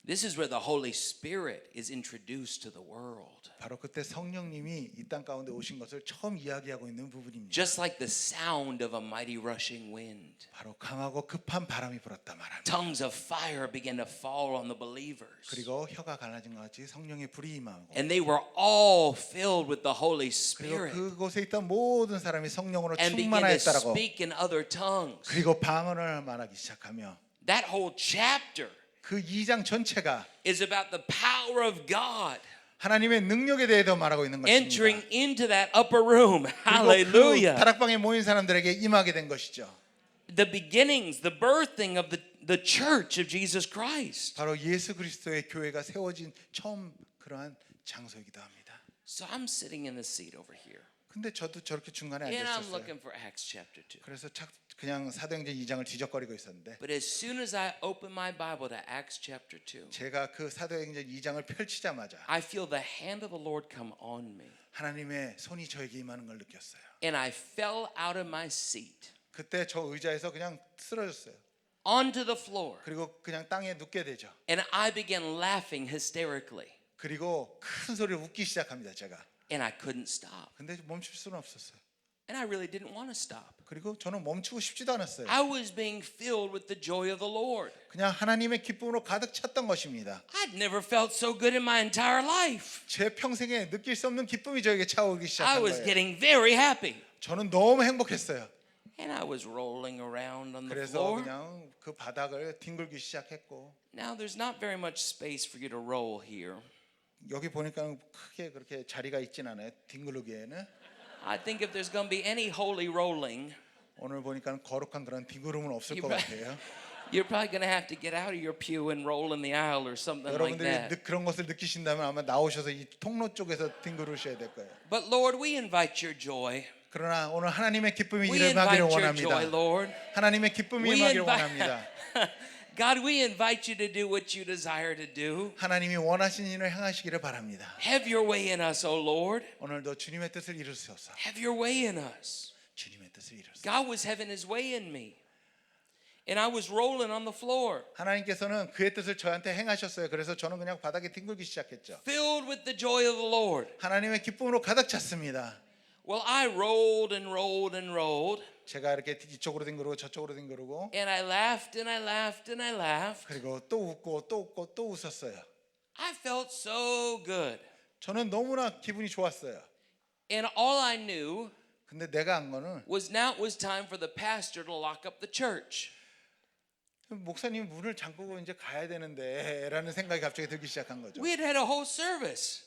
This is where the Holy Spirit is introduced to the world. 바로 그때 성령님이 이 땅 가운데 오신 것을 처음 이야기하고 있는 부분입니다. Just like the sound of a mighty rushing wind. 바로 강하고 급한 바람이 불었다 말합니다. Tongues of fire began to fall on the believers. 그리고 혀가 갈라진 것 같이 성령의 불이 임하고 And they were all filled with the Holy 그리고 Spirit 그곳에 있던 모든 사람이 성령으로 and began to 충만하였다라고 speak in other tongues. 그리고 방언을 말하기 시작하며 That whole chapter 그 2장 전체가 is about the power of God 하나님의 능력에 대해서 말하고 있는 것입니다. entering into that upper room. 그리고 그 Hallelujah. 다락방에 모인 사람들에게 임하게 된 것이죠. The beginnings, the birthing of the church of Jesus Christ. 바로 예수 그리스도의 교회가 세워진 처음 그러한 장소이기도 합니다. So I'm sitting in the seat over here. 근데 저도 저렇게 중간에 And 앉아 I'm 있었어요. looking for Acts chapter 2. 그래서 그냥 사도행전 2장을 뒤적거리고 있었는데 But as soon as I open my Bible to Acts chapter 2, 제가 그 사도행전 2장을 펼치자마자 I feel the hand of the Lord come on me. 하나님의 손이 저에게 임하는 걸 느꼈어요. And I fell out of my seat 그때 저 의자에서 그냥 쓰러졌어요. onto the floor. 그리고 그냥 땅에 눕게 되죠. And I began laughing hysterically. 그리고 큰 소리로 웃기 시작합니다. 제가. And I couldn't stop. 근데 멈출 수는 없었어요. And I really didn't want to stop. 그리고 저는 멈추고 싶지도 않았어요. I was being filled with the joy of the Lord. 그냥 하나님의 기쁨으로 가득 찼던 것입니다. I'd never felt so good in my entire life. 제 평생에 느낄 수 없는 기쁨이 저에게 차오르기 I 시작한 was 거예요. getting very happy. 저는 너무 행복했어요. And I was rolling around on the 그래서 floor. 그냥 그 바닥을 뒹굴기 시작했고 Now there's not very much space for you to roll here. 여기 보니까 크게 그렇게 자리가 있진 않아요. 뒹구르기에는. I think if there's going to be any holy rolling, 오늘 보니까 거룩한 그런 뒹구름은 없을 You 것 bet. 같아요. you're probably going to have to get out of your pew and roll in the aisle or something like 여러분들이 that. 그런 것을 느끼신다면 아마 나오셔서 이 통로 쪽에서 뒹구르셔야 될 거예요. But Lord, we invite your joy. 그러나 오늘 하나님의 기쁨이 We 임하기를 invite your joy, 원합니다. Lord. 하나님의 기쁨이 We 임하기를 invite, 원합니다. God, we invite you to do what you desire to do. 하나님이 원하시는 일을 행하시기를 바랍니다. Have your way in us, O Lord. 오늘도 주님의 뜻을 이루소서. Have your way in us. 주님의 뜻을 이루소서. God was having his way in me. And I was rolling on the floor, 하나님께서는 그의 뜻을 저한테 행하셨어요. 그래서 저는 그냥 바닥에 뒹굴기 시작했죠. filled with the joy of the Lord. 하나님의 기쁨으로 가득 찼습니다. Well, I rolled and rolled and rolled. 제가 이렇게 이쪽으로 뒹구르고 저쪽으로 뒹구르고 And I laughed and I laughed and I laughed. 그리고 또 웃고 또 웃고 또 웃었어요. I felt so good. 저는 너무나 기분이 좋았어요. And all I knew 근데 내가 한 거는 was now it was time for the pastor to lock up the church. 목사님 문을 잠그고 이제 가야 되는데라는 생각이 갑자기 들기 시작한 거죠. We had had a whole service.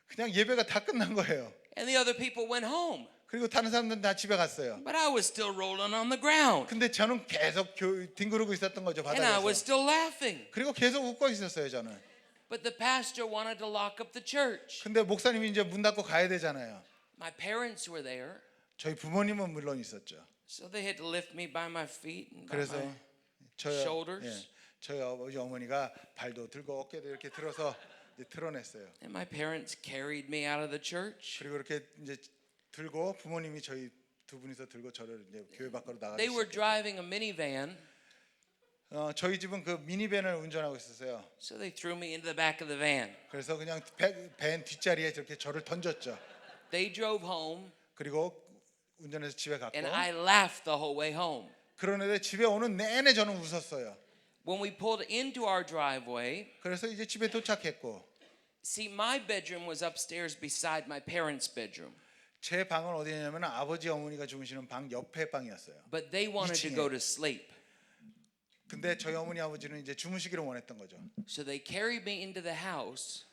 그냥 예배가 다 끝난 거예요. And the other people went home. 그리고 다른 사람들은 다 집에 갔어요. But I was still rolling on the ground. 근데 저는 계속 뒹구르고 있었던 거죠, And I 바닥에서. was still laughing. 그리고 계속 웃고 있었어요, 저는. But the pastor wanted to lock up the church. 근데 목사님이 이제 문 닫고 가야 되잖아요. My parents were there. 저희 부모님은 물론 있었죠. So they had to lift me by my feet and by 그래서 my 저희 shoulders. 저희 아버지 어머니가 발도 들고 어깨도 이렇게 들어서 이제 드러냈어요. And my parents carried me out of the church. 그리고 이렇게 이제 들고 부모님이 저희 두 분이서 들고 저를 이제 교회 밖으로 나가기 They were 시작해요. driving a minivan. 저희 집은 그 미니밴을 운전하고 있었어요. So they threw me into the back of the van. 그래서 그냥 밴 뒷자리에 저렇게 저를 던졌죠. They drove home 그리고 운전해서 집에 갔고 and I laughed the whole way home. 그런데 집에 오는 내내 저는 웃었어요. When we pulled into our driveway, 그래서 이제 집에 도착했고 see, my bedroom was upstairs beside my parents' bedroom. 제 방은 어디냐면 아버지 어머니가 주무시는 방 옆에 방이었어요. But they wanted to 2층에. go to sleep. 근데 저희 어머니 아버지는 이제 주무시기를 원했던 거죠. So they carried me into the house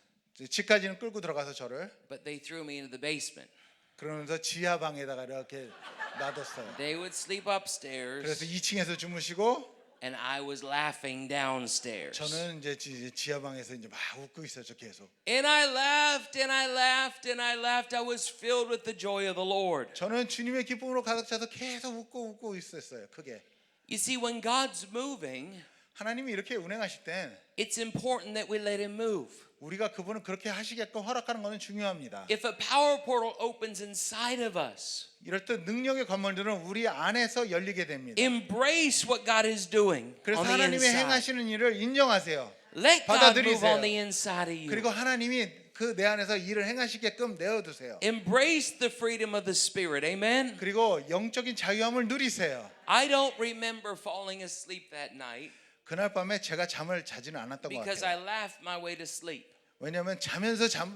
집까지는 끌고 들어가서 저를 but they threw me into the basement. 그러면서 지하 방에다가 이렇게 놔뒀어요. They would sleep 그래서 upstairs, 2층에서 주무시고 and I was laughing downstairs. 저는 이제 지하 방에서 이제 막 웃고 있었죠 계속. And I laughed and I laughed and I laughed. I was filled with the joy of the Lord. 저는 주님의 기쁨으로 가득 차서 계속 웃고 있었어요. 크게. You see, when God's moving, 하나님이 이렇게 운행하실 땐 it's important that we let Him move. 우리가 그분을 그렇게 하시게끔 허락하는 것은 중요합니다. If a power portal opens inside of us, 이럴 때 능력의 건물들은 우리 안에서 열리게 됩니다. embrace what God is doing 그래서 on the 하나님의 inside. 행하시는 일을 인정하세요. Let God move 받아들이세요. on the inside of you. 그리고 하나님이 그 내 안에서 일을 행하시게끔 내어두세요. Embrace the freedom of the Spirit. Amen. 그리고 영적인 자유함을 누리세요. I don't remember falling asleep that night 그날 밤에 제가 잠을 자지는 않았던 것 because I 같아요. laughed my way to sleep. 왜냐하면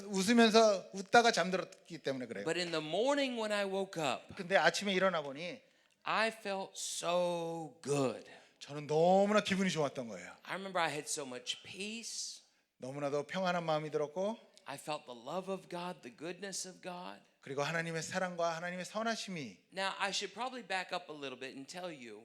웃으면서 웃다가 잠들었기 때문에 그래요. But in the morning when I woke up, 근데 아침에 일어나 보니 I felt so good. 저는 너무나 기분이 좋았던 거예요. I remember I had so much peace. 너무나도 평안한 마음이 들었고 I felt the love of God, the goodness of God. 그리고 하나님의 사랑과 하나님의 선하심이 Now, I should probably back up a little bit and tell you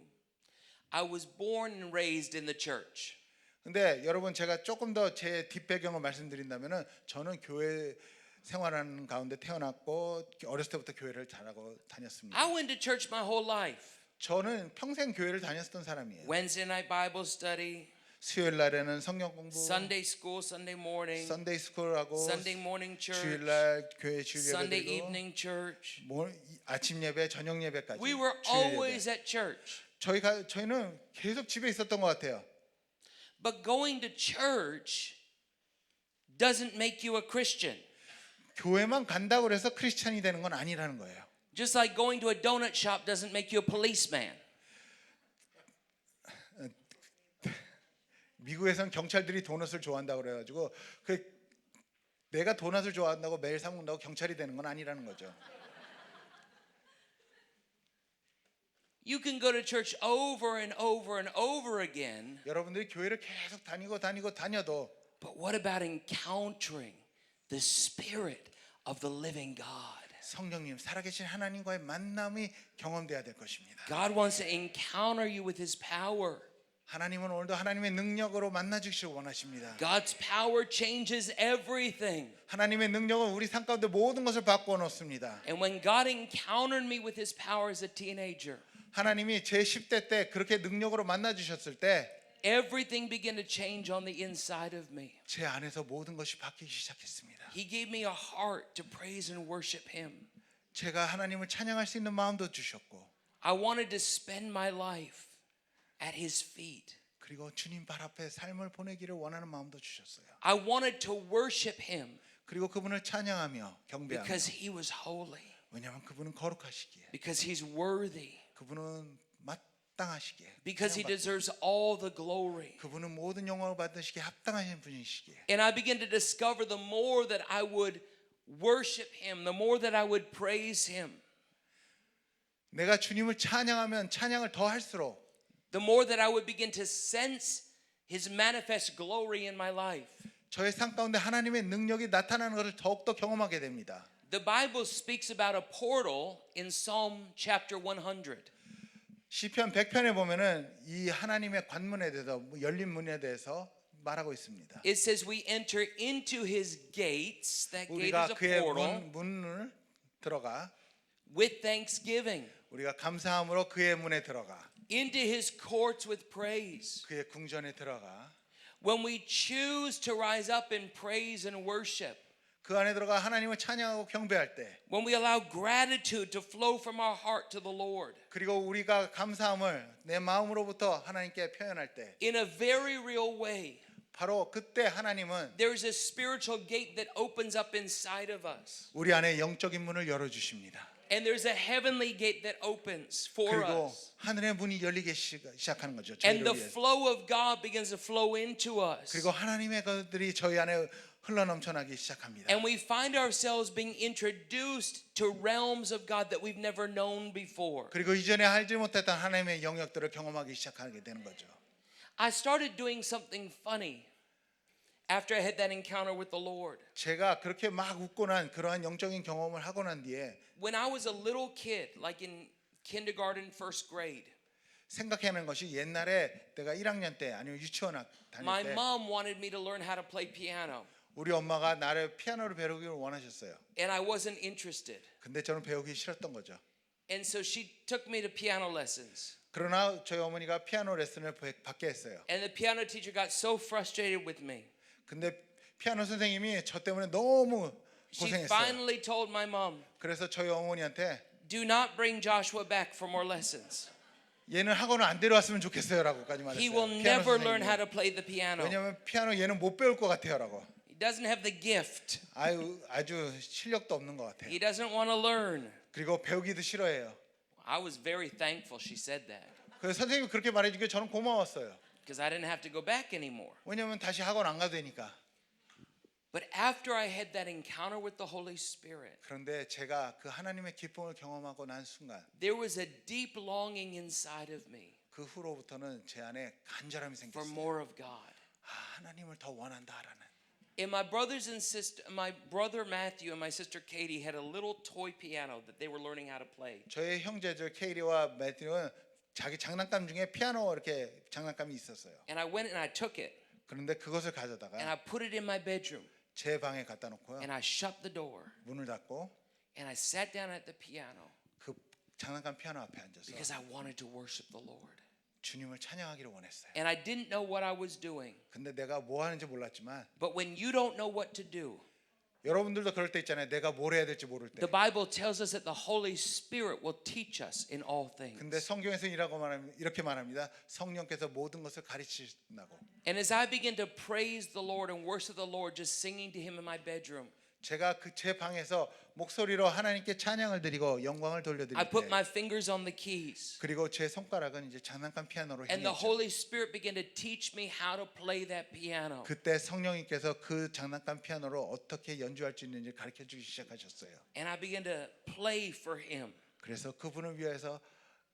I was born and raised in the church. 근데 여러분 제가 조금 더 제 뒷배경을 말씀드린다면은 저는 교회 생활하는 가운데 태어났고 어렸을 때부터 교회를 잘하고 다녔습니다. I went to church my whole life. 저는 평생 교회를 다녔던 사람이에요. Wednesday night Bible study, 수요일 날에는 성경 공부, Sunday school, Sunday morning, 선데이 스쿨하고 Sunday morning church, 주일 날 교회 주일 Sunday 예배드리고 evening church. 아침 예배, 저녁 예배까지. We were 주일 예배. always at church. 저희는 계속 집에 있었던 것 같아요. But going to church doesn't make you a Christian. 교회만 간다고 해서 크리스찬이 되는 건 아니라는 거예요. Just like going to a donut shop doesn't make you a policeman. 미국에선 경찰들이 도넛을 좋아한다고 그래가지고 내가 도넛을 좋아한다고 매일 사 먹는다고 경찰이 되는 건 아니라는 거죠. You can go to church over and over and over again, 여러분들이 교회를 계속 다녀도 but what about encountering the Spirit of the living God? 성령님 살아계신 하나님과의 만남이 경험돼야 될 것입니다. God wants to encounter you with His power. 하나님은 오늘도 하나님의 능력으로 만나 주시길 원하십니다. God's power changes everything. 하나님의 능력은 우리 삶 가운데 모든 것을 바꾸어 놓습니다. And when God encountered me with His power as a teenager, 하나님이 제 10대 때 그렇게 능력으로 만나 주셨을 때 everything began to change on the inside of me. 제 안에서 모든 것이 바뀌기 시작했습니다. He gave me a heart to praise and worship Him. 제가 하나님을 찬양할 수 있는 마음도 주셨고 I wanted to spend my life at His feet. 그리고 주님 발 앞에 삶을 보내기를 원하는 마음도 주셨어요. I wanted to worship Him 그리고 그분을 찬양하며 경배하며 because He was holy, 왜냐하면 그분은 거룩하시기에 because He's worthy, 그분은 마땅하시기에 because He deserves all the glory. 그분은 모든 영광을 받으시기에 합당하신 분이시기에 And I began to discover the more that I would worship Him, the more that I would praise Him, 내가 주님을 찬양하면 찬양을 더 할수록 the more that I would begin to sense His manifest glory in my life. 저의 삶 가운데 하나님의 능력이 나타나는 것을 더욱더 경험하게 됩니다. The Bible speaks about a portal in Psalm chapter 100. 시편 100편에 보면은 이 하나님의 관문에 대해서 열린 문에 대해서 말하고 있습니다. It says we enter into His gates. That gate 우리가 is a 그의 portal. 문을 들어가 With thanksgiving. 우리가 감사함으로 그의 문에 들어가 Into His courts with praise. 그의 궁전에 들어가 When we choose to rise up in praise and worship, 그 안에 들어가 하나님을 찬양하고 경배할 때 when we allow gratitude to flow from our heart to the Lord, 그리고 우리가 감사함을 내 마음으로부터 하나님께 표현할 때 in a very real way, 바로 그때 하나님은 there is a spiritual gate that opens up inside of us. 우리 안에 영적인 문을 열어주십니다. And there's a heavenly gate that opens for 그리고 us. 하늘의 문이 열리기 시작하는 거죠. And 저희를 the 위해서. flow of God begins to flow into us. 그리고 하나님의 것들이 저희 안에 흘러넘쳐나기 시작합니다. And we find ourselves being introduced to realms of God that we've never known before. 그리고 이전에 알지 못했던 하나님의 영역들을 경험하기 시작하게 되는 거죠. I started doing something funny After I had that encounter with the Lord, 제가 그렇게 막 웃고 난 그러한 영적인 경험을 하고 난 뒤에 when I was a little kid, like in kindergarten, first grade, 생각해낸 것이 옛날에 내가 1학년 때 아니면 유치원 다닐 my 때 mom wanted me to learn how to play piano, 우리 엄마가 나를 피아노를 배우기를 원하셨어요. and I wasn't interested. 근데 저는 배우기 싫었던 거죠. And so she took me to piano lessons. 그러나 저희 어머니가 피아노 레슨을 받게 했어요. And the piano teacher got so frustrated with me. 근데 피아노 선생님이 저 때문에 너무 She 고생했어요. finally told my mom, 그래서 저희 어머니한테 do not bring Joshua back for more lessons. 얘는 학원을 안 데려왔으면 좋겠어요라고까지 He 말했어요. will 피아노 never learn 선생님이. how to play the piano. 왜냐하면 피아노 얘는 못 배울 것 같아요라고. He doesn't have the gift. 아주 실력도 없는 것 같아요. He doesn't want to learn. 그리고 배우기도 싫어해요. I was very thankful she said that 그래서 선생님이 그렇게 말해주기에 저는 고마웠어요. because I didn't have to go back anymore. 왜냐하면 다시 학원 안 가도 되니까. But after I had that encounter with the Holy Spirit, 그런데 제가 그 하나님의 기쁨을 경험하고 난 순간 there was a deep longing inside of me 그 후로부터는 제 안에 간절함이 for 생겼어요. more of God. 하나님을 더 원한다라는. And my brothers and sister, my brother Matthew and my sister Katie had a little toy piano that they were learning how to play. 저의 형제들 케이리와 매튜는 자기 장난감 중에 피아노 이렇게 장난감이 있었어요. And I went and I took it 그런데 그것을 and 가져다가 I put it in my bedroom 제 방에 갖다 놓고요. and I shut the door 문을 닫고 and I sat down at the piano 그 장난감 피아노 앞에 앉아서 because I wanted to worship the Lord. 주님을 찬양하기를 원했어요. And I didn't know what I was doing. 근데 내가 뭐 하는지 몰랐지만 But when you don't know what to do, 여러분들도 그럴 때 있잖아요. 내가 뭘 해야 될지 모를 때. the Bible tells us that the Holy Spirit will teach us in all things. 근데 성경에서 이렇게 말합니다. 성령께서 모든 것을 가르치신다고. And as I began to praise the Lord and worship the Lord, just singing to Him in my bedroom, 제가 그 제 방에서 목소리로 하나님께 찬양을 드리고 영광을 돌려드릴 I put 때 my fingers on the keys. 그리고 제 손가락은 이제 장난감 피아노로 And the 향했죠. Holy Spirit began to teach me how to play that piano. 그때 성령님께서 그 장난감 피아노로 어떻게 연주할 수 있는지 가르쳐 주기 시작하셨어요. And I began to play for Him. 그래서 그분을 위해서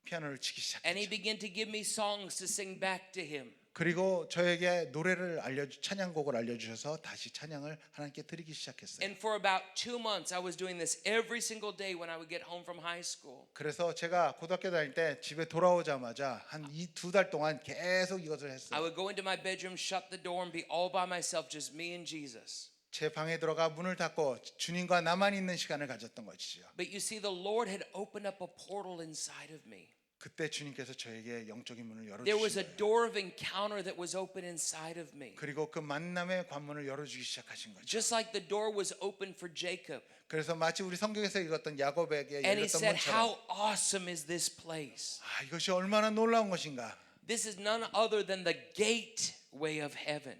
피아노를 치기 And He 시작했죠. began to give me songs to sing back to Him. 그리고 저에게 노래를 찬양곡을 알려주셔서 다시 찬양을 하나님께 드리기 시작했어요. And for about 2 months, I was doing this every single day when I would get home from high school. 그래서 제가 고등학교 다닐 때 집에 돌아오자마자 한 2-2달 동안 계속 이것을 I 했어요. would go into my bedroom, shut the door, and be all by myself, just me and Jesus. 제 방에 들어가 문을 닫고 주님과 나만 있는 시간을 가졌던 것이죠. But you see, the Lord had opened up a portal inside of me. 그때 주님께서 저에게 영적인 문을 There was 열어주신 a 거예요. door of encounter that was open inside of me. 그리고 그 만남의 관문을 열어주기 시작하신 거죠. Just like the door was open for Jacob. 그래서 마치 우리 성경에서 읽었던 야곱에게 And he 열렸던 said, How 문처럼 awesome is this place? 이것이 얼마나 놀라운 것인가. This is none other than the gateway of heaven.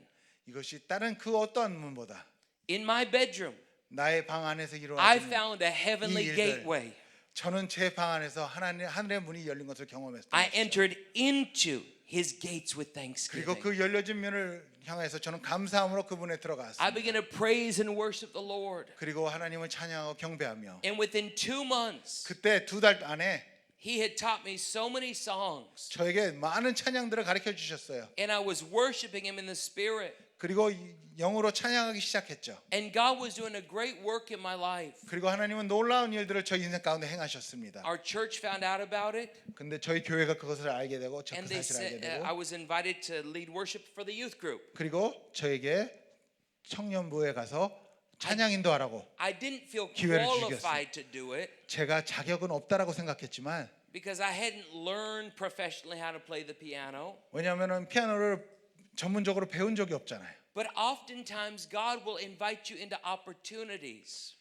이것이 다른 그 어떠한 문보다 In my bedroom, 나의 방 안에서 I 이루어지는 found a heavenly 이 일들. gateway. 저는 제 방 안에서 하늘의 문이 열린 것을 경험했어요. I entered into his gates with 그리고 thanksgiving. 그 열려진 문을 향해서 저는 감사함으로 그 문에 I 들어갔습니다. began to praise and worship the Lord. 그리고 하나님을 찬양하고 경배하며 And within 2 months, 그때 2달 안에 he had taught me so many songs. 저에게 많은 찬양들을 가르쳐 주셨어요. And I was worshiping him in the spirit. 그리고 영으로 찬양하기 시작했죠. And God was doing a great work in my life. 그리고 하나님은 놀라운 일들을 저희 인생 가운데 행하셨습니다. Our church found out about it. 근데 저희 교회가 그것을 알게 되고 저 그 And they 사실을 알게 said, 되고 I was invited to lead worship for the youth group. 그리고 저에게 청년부에 가서 찬양 인도하라고 I didn't feel 기회를 qualified to do it 제가 자격은 없다라고 생각했지만 because I hadn't learned professionally how to play the piano. 왜냐하면은 피아노를 전문적으로 배운 적이 없잖아요. But oftentimes God will invite you into opportunities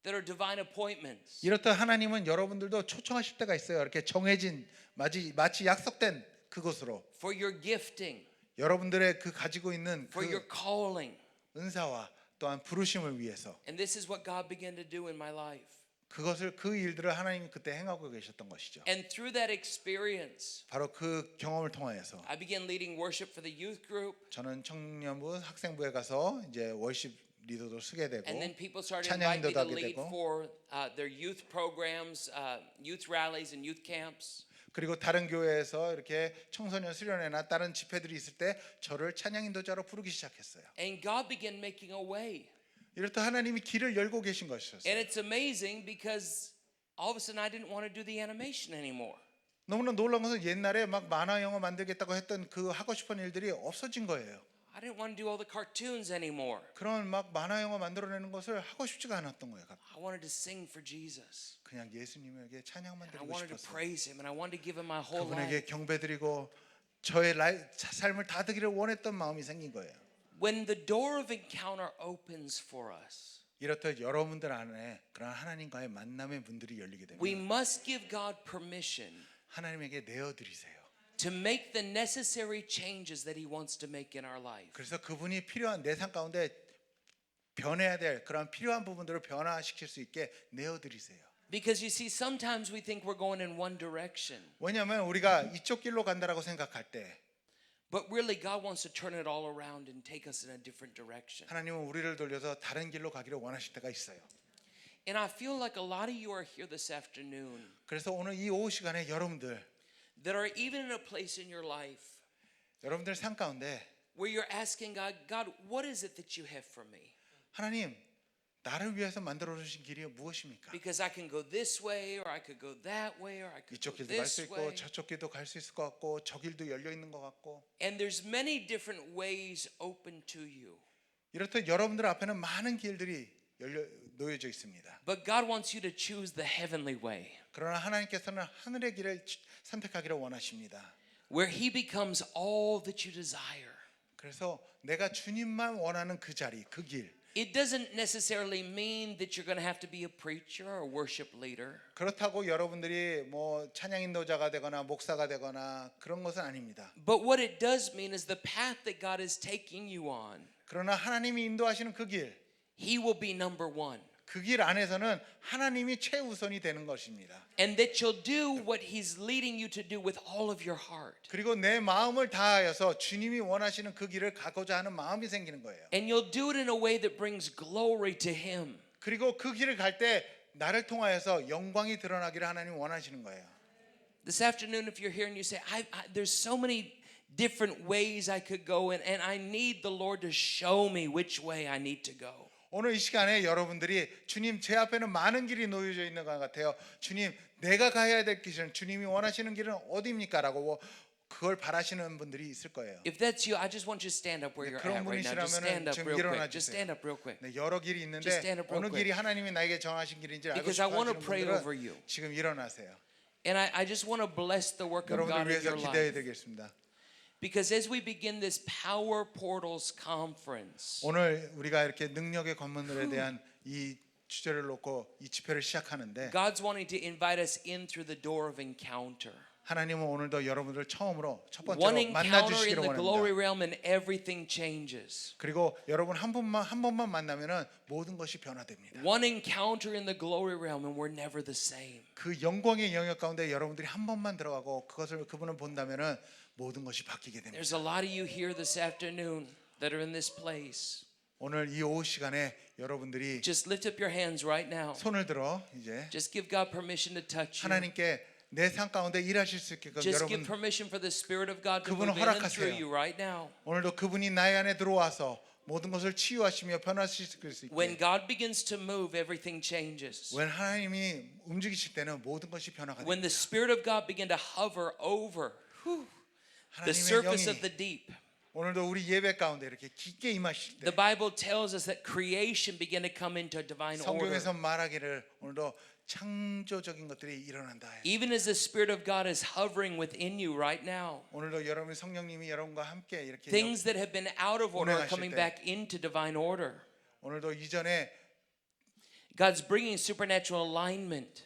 that are divine appointments. 이렇다 하나님은 여러분들도 초청하실 때가 있어요. 이렇게 정해진 마치 약속된 그곳으로 For your gifting, 여러분들의 그 가지고 있는 for your 그 calling. 은사와 또한 부르심을 위해서 And this is what God began to do in my life. 그 일들을 하나님이 그때 행하고 계셨던 것이죠. And through that experience, 바로 그 경험을 통하여서 I began leading worship for the youth group. 저는 청년부 학생부에 가서 이제 월십 리더도 쓰게 되고 And then people started 찬양 inviting me 인도도 to 하게 lead 되고 for their youth programs, youth rallies, and youth camps. 그리고 다른 교회에서 이렇게 청소년 수련회나 다른 집회들이 있을 때 저를 찬양 인도자로 부르기 시작했어요. And God began making a way. 이렇다 하나님이 길을 열고 계신 And 것이었어요. it's amazing because all of a sudden I didn't want to do the animation anymore. 너무나 놀라운 것은 옛날에 막 만화 영화 만들겠다고 했던 그 하고 싶은 일들이 없어진 거예요. I didn't want to do all the cartoons anymore. 그런 막 만화 영화 만들어내는 것을 하고 싶지가 않았던 거예요. I wanted to sing for Jesus. 그냥 예수님에게 찬양만 And I 드리고 wanted to 싶었어요. praise him and I wanted to give him my whole 그분에게 life. 경배드리고 저의 삶을 다 드리기를 원했던 마음이 생긴 거예요. When the door of encounter opens for us, 이렇듯 여러분들 안에 그런 하나님과의 만남의 문들이 열리게 we 되면 must give God permission 하나님에게 내어드리세요. to make the necessary changes that he wants to make in our life. 그래서 그분이 필요한 내 삶 가운데 변해야 될 그런 필요한 부분들을 변화시킬 수 있게 내어드리세요. Because you see, sometimes we think we're going in one direction, 왜냐하면 우리가 이쪽 길로 간다라고 생각할 때 but really God wants to turn it all around and take us in a different direction. 하나님은 우리를 돌려서 다른 길로 가기를 원하실 때가 있어요. And I feel like a lot of you are here this afternoon 그래서 오늘 이 오후 시간에 여러분들 that are even in a place in your life 여러분들 삶 가운데 where you're asking God, God, what is it that you have for me? 하나님 나를 위해서 만들어 주신 길이 무엇입니까? Because I can go this way, or I could go that way, or I could 이쪽 go 길도 갈 this 수 있고 way. 저쪽 길도 갈 수 있을 것 같고 저 길도 열려 있는 것 같고 And there's many different ways open to you. 이렇듯 여러분들 앞에는 많은 길들이 놓여져 있습니다. But God wants you to choose the heavenly way, 그러나 하나님께서는 하늘의 길을 선택하기를 원하십니다. where He becomes all that you desire. 그래서 내가 주님만 원하는 그 자리, 그 길. It doesn't necessarily mean that you're going to have to be a preacher or a worship leader. 그렇다고 여러분들이 뭐 찬양 인도자가 되거나 목사가 되거나 그런 것은 아닙니다. But what it does mean is the path that God is taking you on, 그러나 하나님이 인도하시는 그 길, He will be number one. 그 길 안에서는 하나님이 최우선이 되는 것입니다. And that you'll do what He's leading you to do with all of your heart. 그리고 내 마음을 다하여서 주님이 원하시는 그 길을 가고자 하는 마음이 생기는 거예요. And you'll do it in a way that brings glory to Him. 그리고 그 길을 갈 때 나를 통하여서 영광이 드러나기를 하나님 원하시는 거예요. This afternoon, if you're here and you say, there's so many different ways I could go, and I need the Lord to show me which way I need to go. 오늘 이 시간에 여러분들이 주님 제 앞에는 많은 길이 놓여져 있는 것 같아요. 주님 내가 가야 될 길은 주님이 원하시는 길은 어디입니까? 라고 그걸 바라시는 분들이 있을 거예요. If that's you, I just want you to stand up where you're 그런 at right now. Just stand 분이시라면 up 지금 real 일어나 quick. Just 주세요. stand up real quick. 네, 여러 길이 있는데 Just stand up real 어느 quick. 길이 하나님이 나에게 정하신 길인지 알고 Because I 싶어 want to 하시는 pray over you. 분들은 지금 일어나세요. And I just want to bless the work of 여러분들 God in 위해서 your 기대해 life. 드리겠습니다. Because as we begin this Power Portals Conference, 오늘 우리가 이렇게 능력의 관문들에 대한 이 주제를 놓고 이 집회를 시작하는데 God's wanting to invite us in through the door of encounter. 하나님은 오늘도 여러분들 처음으로 첫 One 번째로 encounter in 만나주시기를 the glory 원합니다. realm and everything changes. 그리고 여러분 한 번만 만나면은 모든 것이 변화됩니다. One encounter in the glory realm and we're never the same. 그 영광의 영역 가운데 여러분들이 한 번만 들어가고 그분을 본다면은 모든 것이 바뀌게 됩니다. There's a lot of you here this afternoon that are in this place. 오늘 이 오후 시간에 여러분들이 Just lift up your hands right now. 손을 들어 이제 Just give God permission to touch you. 하나님께 내 삶 가운데 일하실 수 있게끔 Just give 여러분 permission for the Spirit of God to 그분을 move in and through 허락하세요. you right now. 오늘도 그분이 나의 안에 들어와서 모든 것을 치유하시며 변화시킬 수 When 있게 God begins to move, everything changes. when 하나님이 움직이실 때는 모든 것이 변화가 When the 됩니다. Spirit of God begin to hover over the 하나님의 surface of 영이 the deep, 오늘도 우리 예배 가운데 이렇게 깊게 임하실 때 the Bible tells us that creation began to come into divine order. 성경에서 말하기를 오늘도 창조적인 것들이 일어난다. Even as the Spirit of God is hovering within you right now, 오늘도 여러분 성령님이 여러분과 함께 이렇게 things that have been out of order are coming 운행하실 때. back into divine order. 오늘도 이전에 God's bringing supernatural alignment.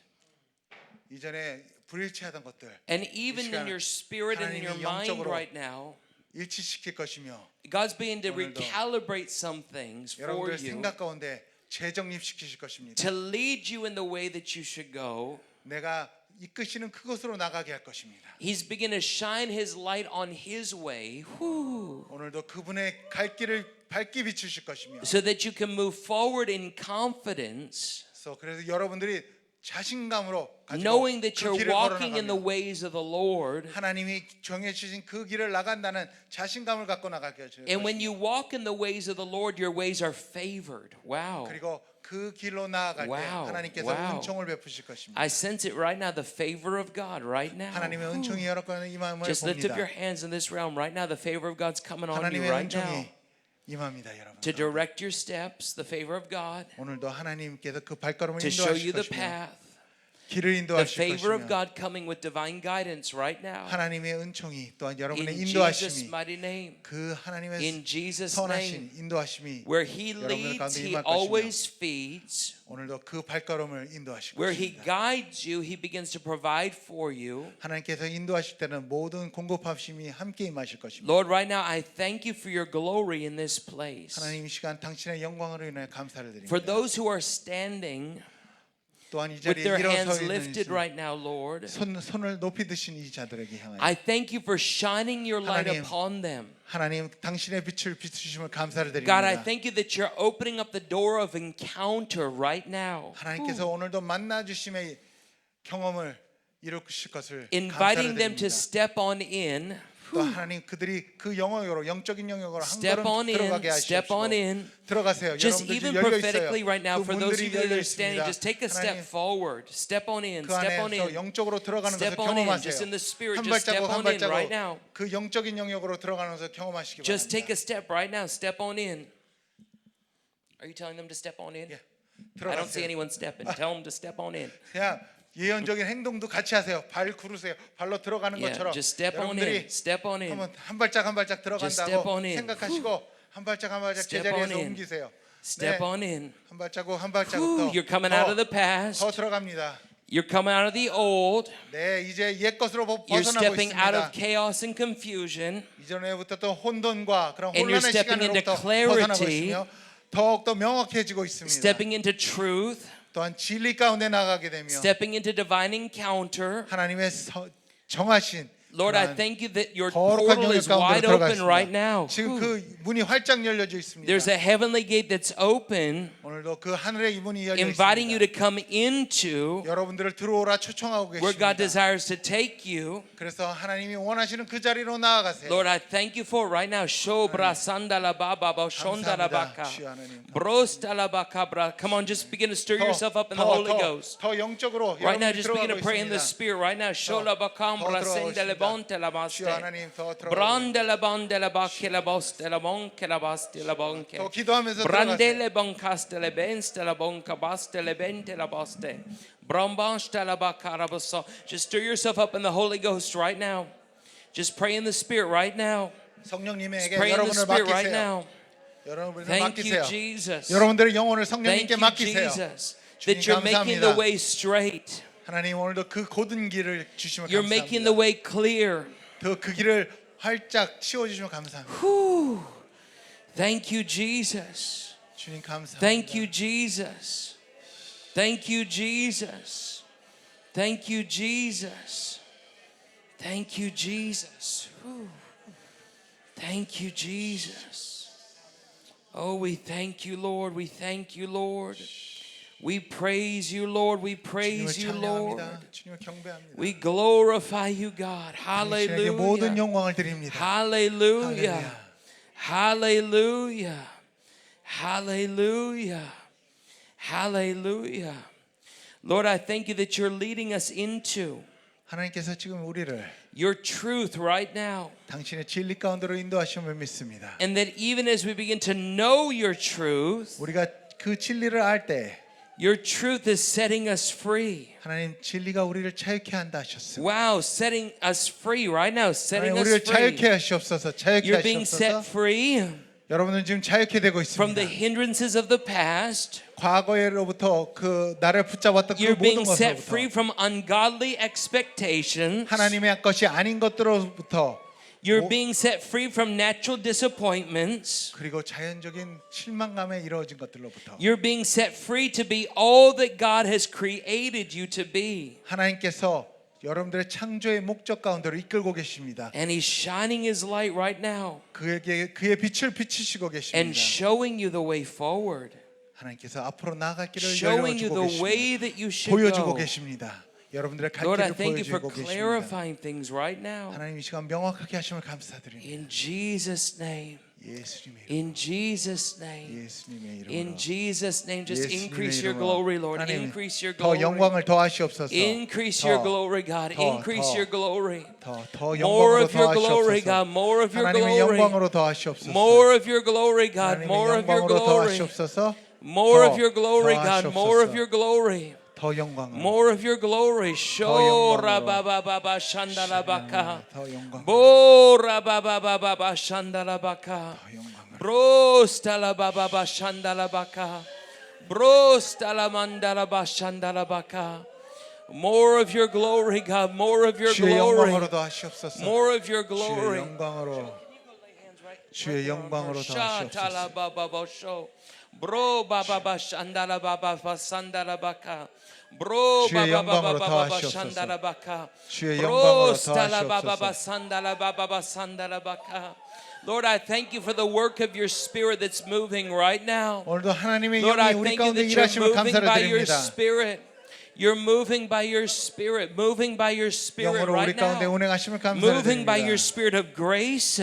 불일치하던 것들 And even in your spirit and in your mind 하나님이 영적으로 right now, 일치시킬 것이며 God's beginning to 오늘도 recalibrate some things for 여러분들 you 생각 가운데 재정립시키실 것입니다. to lead you in the way that you should go. 내가 이끄시는 그곳으로 나가게 할 것입니다. He's beginning to shine His light on His way. Whew. 오늘도 그분의 갈 길을 밝게 비추실 것이며 So that you can move forward in confidence. 그래서 여러분들이 자신감으로 가지고 knowing that 그 you're 길을 walking in the 걸어나가며 ways of the Lord. 하나님이 정해 주신 그 길을 나간다는 자신감을 갖고 나가게 해주는 And when 것입니다. you walk in the ways of the Lord, your ways are favored. Wow. 그리고 그 길로 나아갈 때 Wow. 하나님께서 Wow. 은총을 베푸실 것입니다. I sense it right now, the favor of God right now. 하나님의 은총이 여러분의 임함을 Just lift up 봅니다. your hands in this realm right now. The favor of God's coming on you 하나님의 right now. 은총이 임합니다, 여러분. To direct your steps, the favor of God. 오늘도 하나님께서 그 발걸음을 To show you 인도하실 the 것이며 path. 길을 The 인도하실 favor of 것이며 God coming with divine guidance right now. 하나님의 은총이 또한 여러분의 In Jesus' 인도하심이 mighty name. 그 하나님의 In Jesus' 선하신 name. 인도하심이 Where He 여러분들 leads, 가운데 He 임할 것이며 always feeds. 오늘도 그 발걸음을 인도하실 Where He 것입니다. guides you, He begins to provide for you. 하나님께서 인도하실 때는 모든 공급하심이 함께 임하실 것입니다. Lord, right now I thank you for your glory in this place. 하나님 이 시간 당신의 영광으로 인해 감사를 For 드립니다. those who are standing 또한 이 with 자리에 their 일어서 hands 있는 lifted right now, Lord, 손을 높이 드신 이 자들에게 향하여 I thank you for shining your light 하나님, upon them. 하나님 당신의 빛을 비추심을 감사를 God, I 드립니다. thank you that you're opening up the door of encounter right now. 하나님께서 오늘도 만나 주심의 경험을 이루실 것을 감사를 Inviting them to 드립니다. step on in. 또 하나님 그들이 그 영역으로 영적인 영역으로 한 Step 걸음 on in, 들어가게 step on 하시옵시고 in. 들어가세요. Just 여러분들 even 지금 열려 있어요. prophetically right now, 그 for those of 문들이 you that 열려 are standing, 있습니다. just take a step 하나님 forward. Step on in, 그 step on 안에서 in. 영적으로 들어가는 것을 Step on in, 경험하세요. just in the spirit, 한 just step 발자국 한 on in right 발자국 now. 그 영적인 영역으로 들어가는 것을 경험하시기 Just take 바랍니다. a step right now. Step on in. Are you telling them to step on in? 예, I don't see 들어가세요. anyone stepping. Tell them to step on in. 그냥 예언적인 행동도 같이 하세요. 발 구르세요. 발로 들어가는 Yeah, 것처럼 just step on in. 여러분들이 Step on in. 한번 한 발짝 한 발짝 Just step 들어간다고 on in. 생각하시고 한 발짝 한 발짝 Step 제자리에서 on in. 옮기세요. Step 네, on in. 한 발자국 한 발자국 Whew, 더, you're coming out of the 더 past. 들어갑니다. You're coming out of the old. 네, 이제 옛 것으로 You're 벗어나고 stepping out of 있습니다. chaos and confusion. 이전에부터 또 혼돈과 그런 And you're 혼란의 stepping into 시간으로부터 벗어나고 clarity. 있으며 더욱더 명확해지고 있습니다. Stepping into truth. 또한 진리 가운데 나가게 되며 Stepping into divine encounter. 하나님의 정하신 Lord, I 그러한 thank you that your 거룩한 portal 영역 is wide 가운데로 open right 들어가십니다. now. 지금 Whew. 그 문이 활짝 열려져 있습니다. There's a heavenly gate that's open, 오늘도 그 하늘의 이 문이 열려 inviting you to 있습니다. come into 여러분들을 들어오라 초청하고 where God 계십니다. desires to take you. 그래서 하나님이 원하시는 그 자리로 나아가세요. Lord, I thank you for right now. Shobra sandala baba ba shondala baka. 주여 하나님. Brostala baka bra. Come on, just begin to stir yourself up in the Holy Ghost. 더 영적으로 Right now, 여러분이 just begin to 들어가고 pray in the 있습니다. Spirit. Right now, shola bakambra sendele bonte la 주여 baste. 하나님 더 들어가고 Brandele bandele bakke la boste la bonke la baste la bonke. 더 기도하면서 들어가세요. Brandele boncaste le benste la bonca baste le bente la baste. Brambashte la bakaraboso. Just stir yourself up in the Holy Ghost right now. Just pray in the Spirit right now. 성령님에게 Pray in the 여러분을 Spirit right 맡기세요. now. 여러분을 Thank you, 맡기세요. Jesus. 여러분들의 영혼을 Thank 성령님께 you, 맡기세요. Jesus, 주님 that you're making the 감사합니다. way straight. 하나님 오늘도 그 고든 길을 주시면 You're making the 감사합니다. way clear. 더 그 길을 활짝 치워주시면 감사합니다. Whew. Thank you, Jesus. 주님 감사합니다. Thank you, Jesus. Thank you, Jesus. Thank you, Jesus. Thank you, Jesus. Whew. Thank you, Jesus. Oh, we thank you, Lord. We thank you, Lord. We praise you, Lord. We 주님을 praise you, Lord. 찬양합니다. 주님을 경배합니다. We glorify you, God. 당신에게 모든 Hallelujah. 영광을 드립니다. Hallelujah. Hallelujah. Hallelujah. Hallelujah. Lord, I thank you that you're leading us into 하나님께서 지금 우리를 your truth right now. 당신의 진리 가운데로 인도하심을 믿습니다. And that even as we begin to know your truth, 우리가 그 진리를 알 때 your truth is setting us free. 하나님 진리가 우리를 자유케 한다 하셨습니다. Wow, setting us free right now, setting 하나님 us 우리를 자유케 free. 하시옵소서. 자유케 You're being set 하시옵소서. free 여러분은 지금 자유케 되고 from the 있습니다. hindrances of the past. 과거로부터 그 나를 붙잡았던 그 You're 모든 being set 것으로부터 free from ungodly expectations. 하나님의 것이 아닌 것들로부터 You're being set free from natural disappointments. 그리고 자연적인 실망감에 이루어진 것들로부터 You're being set free to be all that God has created you to be. 하나님께서 여러분들의 창조의 목적 가운데로 이끌고 계십니다. And He's shining His light right now 그에게 그의 빛을 비추시고 and 계십니다. showing you the way forward. 하나님께서 앞으로 나아갈 길을 showing you 열어주고 the 계십니다. way that you should 보여주고 go. 계십니다. 여러분들의 갈 Lord, I 길을 thank you for 보여주고 계십니다. clarifying things right now. 하나님 이 시간 명확하게 하심을 감사드립니다. In Jesus' name. 예수님의 이름, In Jesus' name. 예수님의 이름으로. In Jesus' name, just 예수님의 increase your 이름으로. glory, Lord. 하나님, Increase your 더 glory. 영광을 더하시옵소서. Increase your 더, glory, God. 더, Increase 더. your glory. 더 More 영광으로 of your glory, 더하시옵소서. God. More of your 하나님의 glory. 영광으로 더하시옵소서. More of your glory, God. 하나님의 More of your 영광으로 glory. 더하시옵소서. More 더, of your glory, God. More of 더하시옵소서. your glory. 더 영광으로. More of your glory. Shora 영광으로. baba baba shandala baka. 더 영광으로. Bora baba baba shandala baka. 더 영광으로. Brostala baba shandala baka. Brostala mandala bashandala baka. More of your glory, God. More of your 주의 glory. 영광으로 더하시옵소서. More of your 주의 glory. 영광으로. 주의 영광으로 더하시옵소서. Shatala baba bosho. Bro baba bashandala baba basandala baka. Bro 주의 baba 영광으로 baba 더하시옵소서. bashandala baka. 주의 영광으로 Brostala baba 더하시옵소서. basandala baba basandala baka. Lord, I thank you for the work of your spirit that's moving right now. 오늘도 하나님의 Lord, I 영이 우리 thank you 가운데 that you're 일하심을 moving 감사를 by your 드립니다. spirit. You're moving by your spirit, moving by your spirit 영으로 우리 right 가운데 now. 운행하심을 감사를 Moving by your 드립니다. spirit of grace,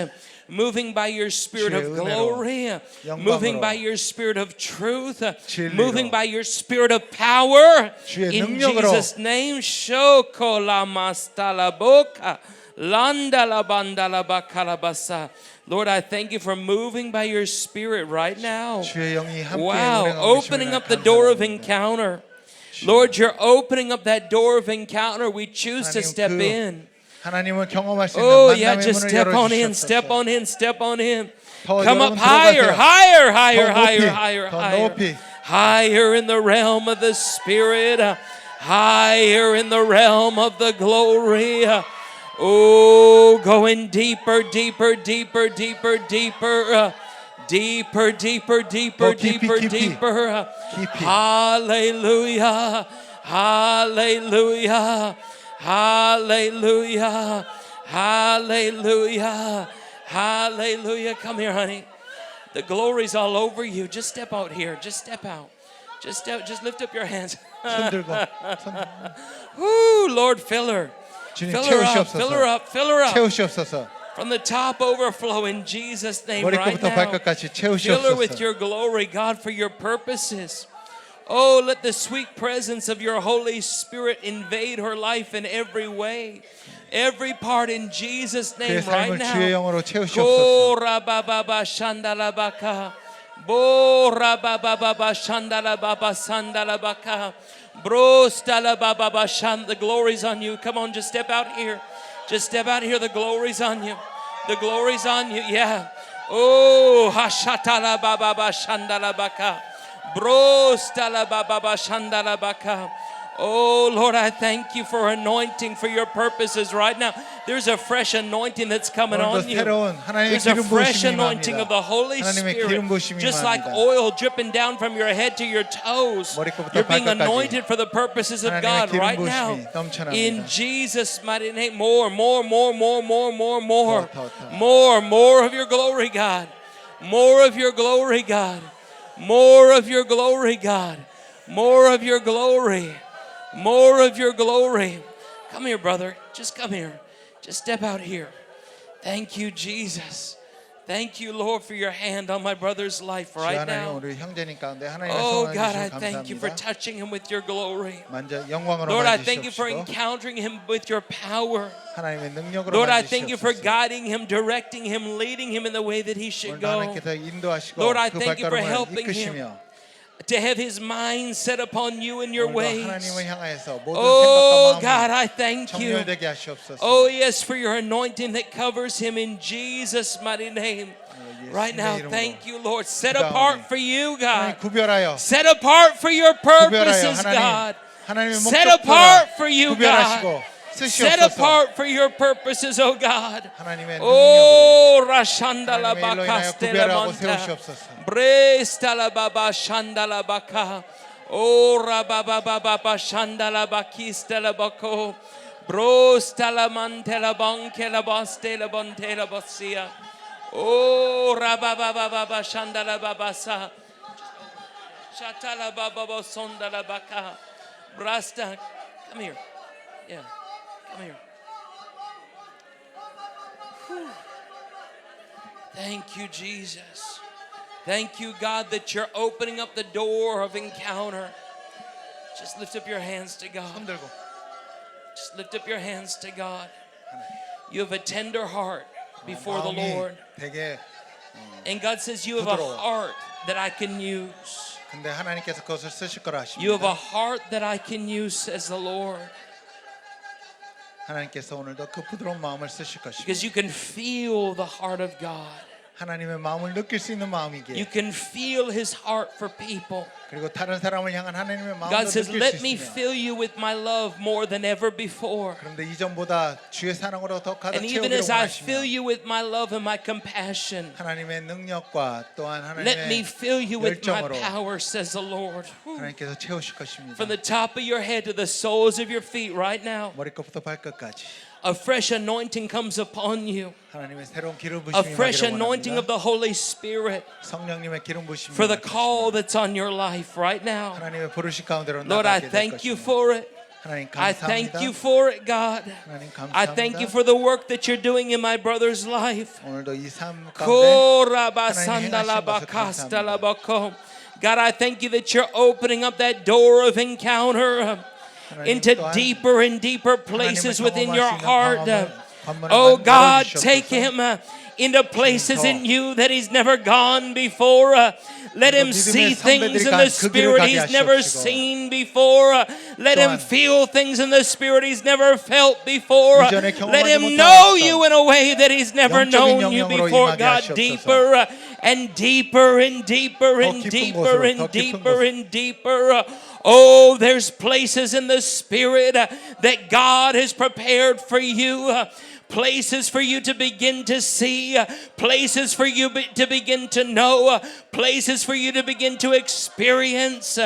moving by your spirit 주의 of 은혜로, glory, 영광으로, moving by your spirit of truth, 진리로, moving by your spirit of power. 주의 In 능력으로. Jesus' name, shoko la mastala boca, landa la banda la bakalabasa. Lord, I thank you for moving by your spirit right now. 주의 영이 함께 Wow, 운행하고 opening 계심을 up the door of 감사합니다. encounter. Lord, you're opening up that door of encounter. We choose to 하나님, step 그 in. 하나님을 경험할 수 있는 Oh, yeah, 만남의 just 문을 step on in, 열어주시옵소서. step on in, step on in. 더 Come up 여러분 higher, 들어가세요. higher, higher, 더 higher, 높이, higher, 더 higher. 높이. Higher in the realm of the Spirit, higher in the realm of the glory. Oh, going deeper, deeper, deeper, deeper, deeper. Deeper, deeper, deeper, 더 깊이, deeper, 깊이. deeper. 깊이. Hallelujah. Hallelujah. Hallelujah. Hallelujah. Hallelujah. Come here, honey. The glory's all over you. Just step out here. Just step out. Just lift up your hands. 손 들고 손 Woo, Lord, fill her. 주님 Fill her up. 채우시옵소서. Fill her up. Fill her up. 채우시옵소서. From the top overflow in Jesus' name right 머리끝부터 now. 발끝까지 Fill her with 채우시옵소서. your glory, God, for your purposes. Oh, let the sweet presence of your Holy Spirit invade her life in every way. Every part in Jesus' name 그의 right 삶을 주의 now. 영으로 채우시옵소서. Kora baba ba shandala baka. Bora baba baba shandala baba sandala baka. Brostala baba ba shand. The glory's on you. Come on, just step out here. Just step out here. The glory's on you. The glory's on you. Yeah. Oh, hashatala baba ba shandala baka. Brostala baba ba shandala baka. Oh, Lord, I thank you for anointing for your purposes right now. There's a fresh anointing that's coming 오늘도 on you. 새로운 하나님의 There's a 기름 fresh 부으심이 anointing of 임합니다. the Holy 하나님의 Spirit, 기름 부으심이 just like 임합니다. oil dripping down from your head to your toes. 머리끝부터 You're being 발끝까지 anointed for the purposes of 하나님의 God 기름 right now. 부으심이 넘쳐납니다. In Jesus' mighty name, more, more, more, more, more, more, more, 더. more of your glory, God. More of your glory, God. More of your glory, God. More of your glory. More of your glory. Come here, brother. Just come here. Just step out here. Thank you, Jesus. Thank you, Lord, for your hand on my brother's life 주 right 하나님 now. 우리 형제님 가운데 하나님의 Oh, 성원해 God, I 주시면 thank you for 감사합니다. touching him with your glory. 만져 영광으로 Lord, I thank you for 만지시옵시고 encountering him with your power. 하나님의 능력으로 Lord, I thank you for 만지시옵소서. guiding him, directing him, leading him in the way that he should 오늘도 go. 하나님께서 인도하시고 Lord, I 그 thank you for 발걸음을 helping 이끄시며 To have his mind set upon you and your 오늘도 ways. 하나님을 향해서 모든 Oh, 생각과 God, 마음이 I thank you. 정렬되게 하시옵소서. Oh, yes, for your anointing that covers him in Jesus' mighty name. Right now, thank you, Lord. Set apart for you, God. 하나님 구별하여 Set apart for your purposes, 하나님, God. 하나님의 Set 목적들을 apart for you, 구별하시고 God. Set 쓰시옵소서. apart for your purposes, oh God. 하나님의 Oh, Rashandala 하나님의 일로 인하여 Bakastela 구별하고 Monta. 세우시옵소서. Brestala Baba Shandala Baka. Oh, Rababa Baba Shandala Bakistela Bako. Brostala Mantela Bankela Bastela Bontela Bosia. Oh, Rababa Baba Shandala Babasa. Shatala baba sondala baka. Brasta. Come here. Yeah. Come here. Whew. Thank you, Jesus. Thank you, God, that you're opening up the door of encounter. Just lift up your hands to God. 손 들고 Just lift up your hands to God. You have a tender heart before the 마음이 Lord. 되게 And God says you have a 부드러워. heart that I can use. 근데 하나님께서 그것을 쓰실 거라 You have a 하십니다. heart that I can use, says the Lord. 하나님께서 오늘도 그 부드러운 마음을 쓰실 것입니다. Because you can feel the heart of God. 하나님의 마음을 느낄 수 있는 You 마음이기에 can feel His heart for people. 그리고 다른 사람을 향한 하나님의 마음도 God says, 느낄 let 수 me 있으며 fill you with my love more than ever before. 그런데 이전보다 주의 사랑으로 더 가득 And even 채우기를 as I fill 원하시며 you with my love and my compassion, 하나님의 능력과 또한 let me 하나님의 fill you with my 열정으로 power, says the Lord. 하나님께서 채우실 것입니다. From the top of your head to the soles of your feet right now, 머리끝부터 발끝까지 a fresh anointing comes upon you. 하나님의 새로운 기름 A 부심이 fresh 임하기를 anointing of 원합니다. the Holy Spirit 성령님의 기름 부심이 for the 임할 call 것입니다. that's on your life right now. 하나님의 부르신 가운데로 Lord, I 나가게 될 thank you 것입니다. for it. 하나님 I thank 감사합니다. you for it, God. 하나님 I thank you 감사합니다. for the work that you're doing in my brother's life. 오늘도 이 삶 가운데 Korabasandalabakastalabako. God, I thank you that you're opening up that door of encounter into deeper and deeper places within your heart. Oh God, take him into places in you that he's never gone before. Let him see things in the spirit he's never seen before. Let him feel things in the spirit he's never felt before. Let him know you in a way that he's never known you before. God, deeper and deeper and deeper and deeper and deeper and deeper. Oh, there's places in the spirit that God has prepared for you. Places for you to begin to see, places for you to begin to know, places for you to begin to experience.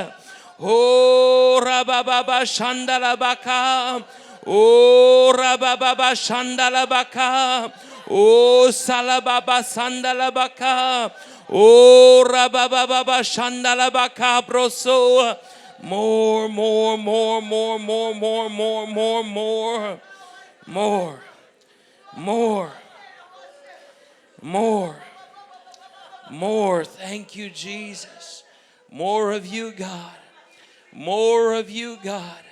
Oh, Rabababa Shandalabaka. Oh, Rabababa Shandalabaka. Oh, Salababa Sandalabaka. Oh, Rabababa Shandalabaka Broso. More, more, more, more, more, more, more, more, more, more. More, more, more. Thank you, Jesus. More of you, God. More of you, God.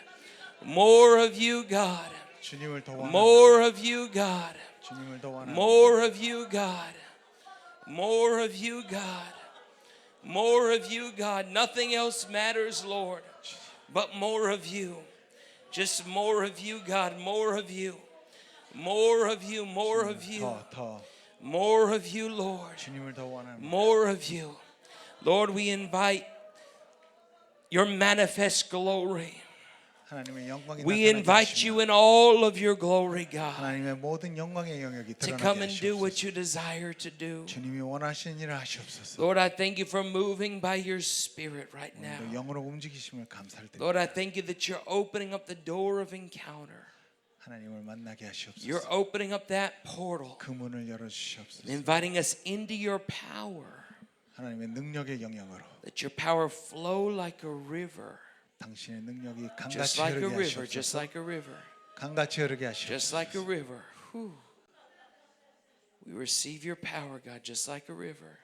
More of you, God. 주님을 더 원합니다. More of you, God. 주님을 더 원합니다. More of you, God. More of you, God. More of you, God. Nothing else matters, Lord, but more of you. Just more of you, God. More of you. More of you, more of you, 더 more of you, Lord, 주님을 더 원합니다. more of you. Lord, we invite your manifest glory. 하나님의 영광이 We 나타나게 invite 하시며 you in all of your glory, God, 하나님의 모든 영광의 영역이 to 드러나게 come and do 하시옵소서. what you desire to do. 주님이 원하시는 일을 하시옵소서. Lord, I thank you for moving by your Spirit right now. 오늘도 영으로 움직이심을 감사를 드립니다. Lord, I thank you that you're opening up the door of encounter. 하나님을 만나게 하시옵소서. You're opening up that portal, 그 문을 열어 주시옵소서. inviting us into your power. 하나님의 능력의 영역으로 Let your power flow like a river. 당신의 능력이 Just 강같이 like a 흐르게 river, just 하시옵소서. like a river, 강같이 흐르게 just like a 하시옵소서. river. Whew. We receive your power, God, just like a river.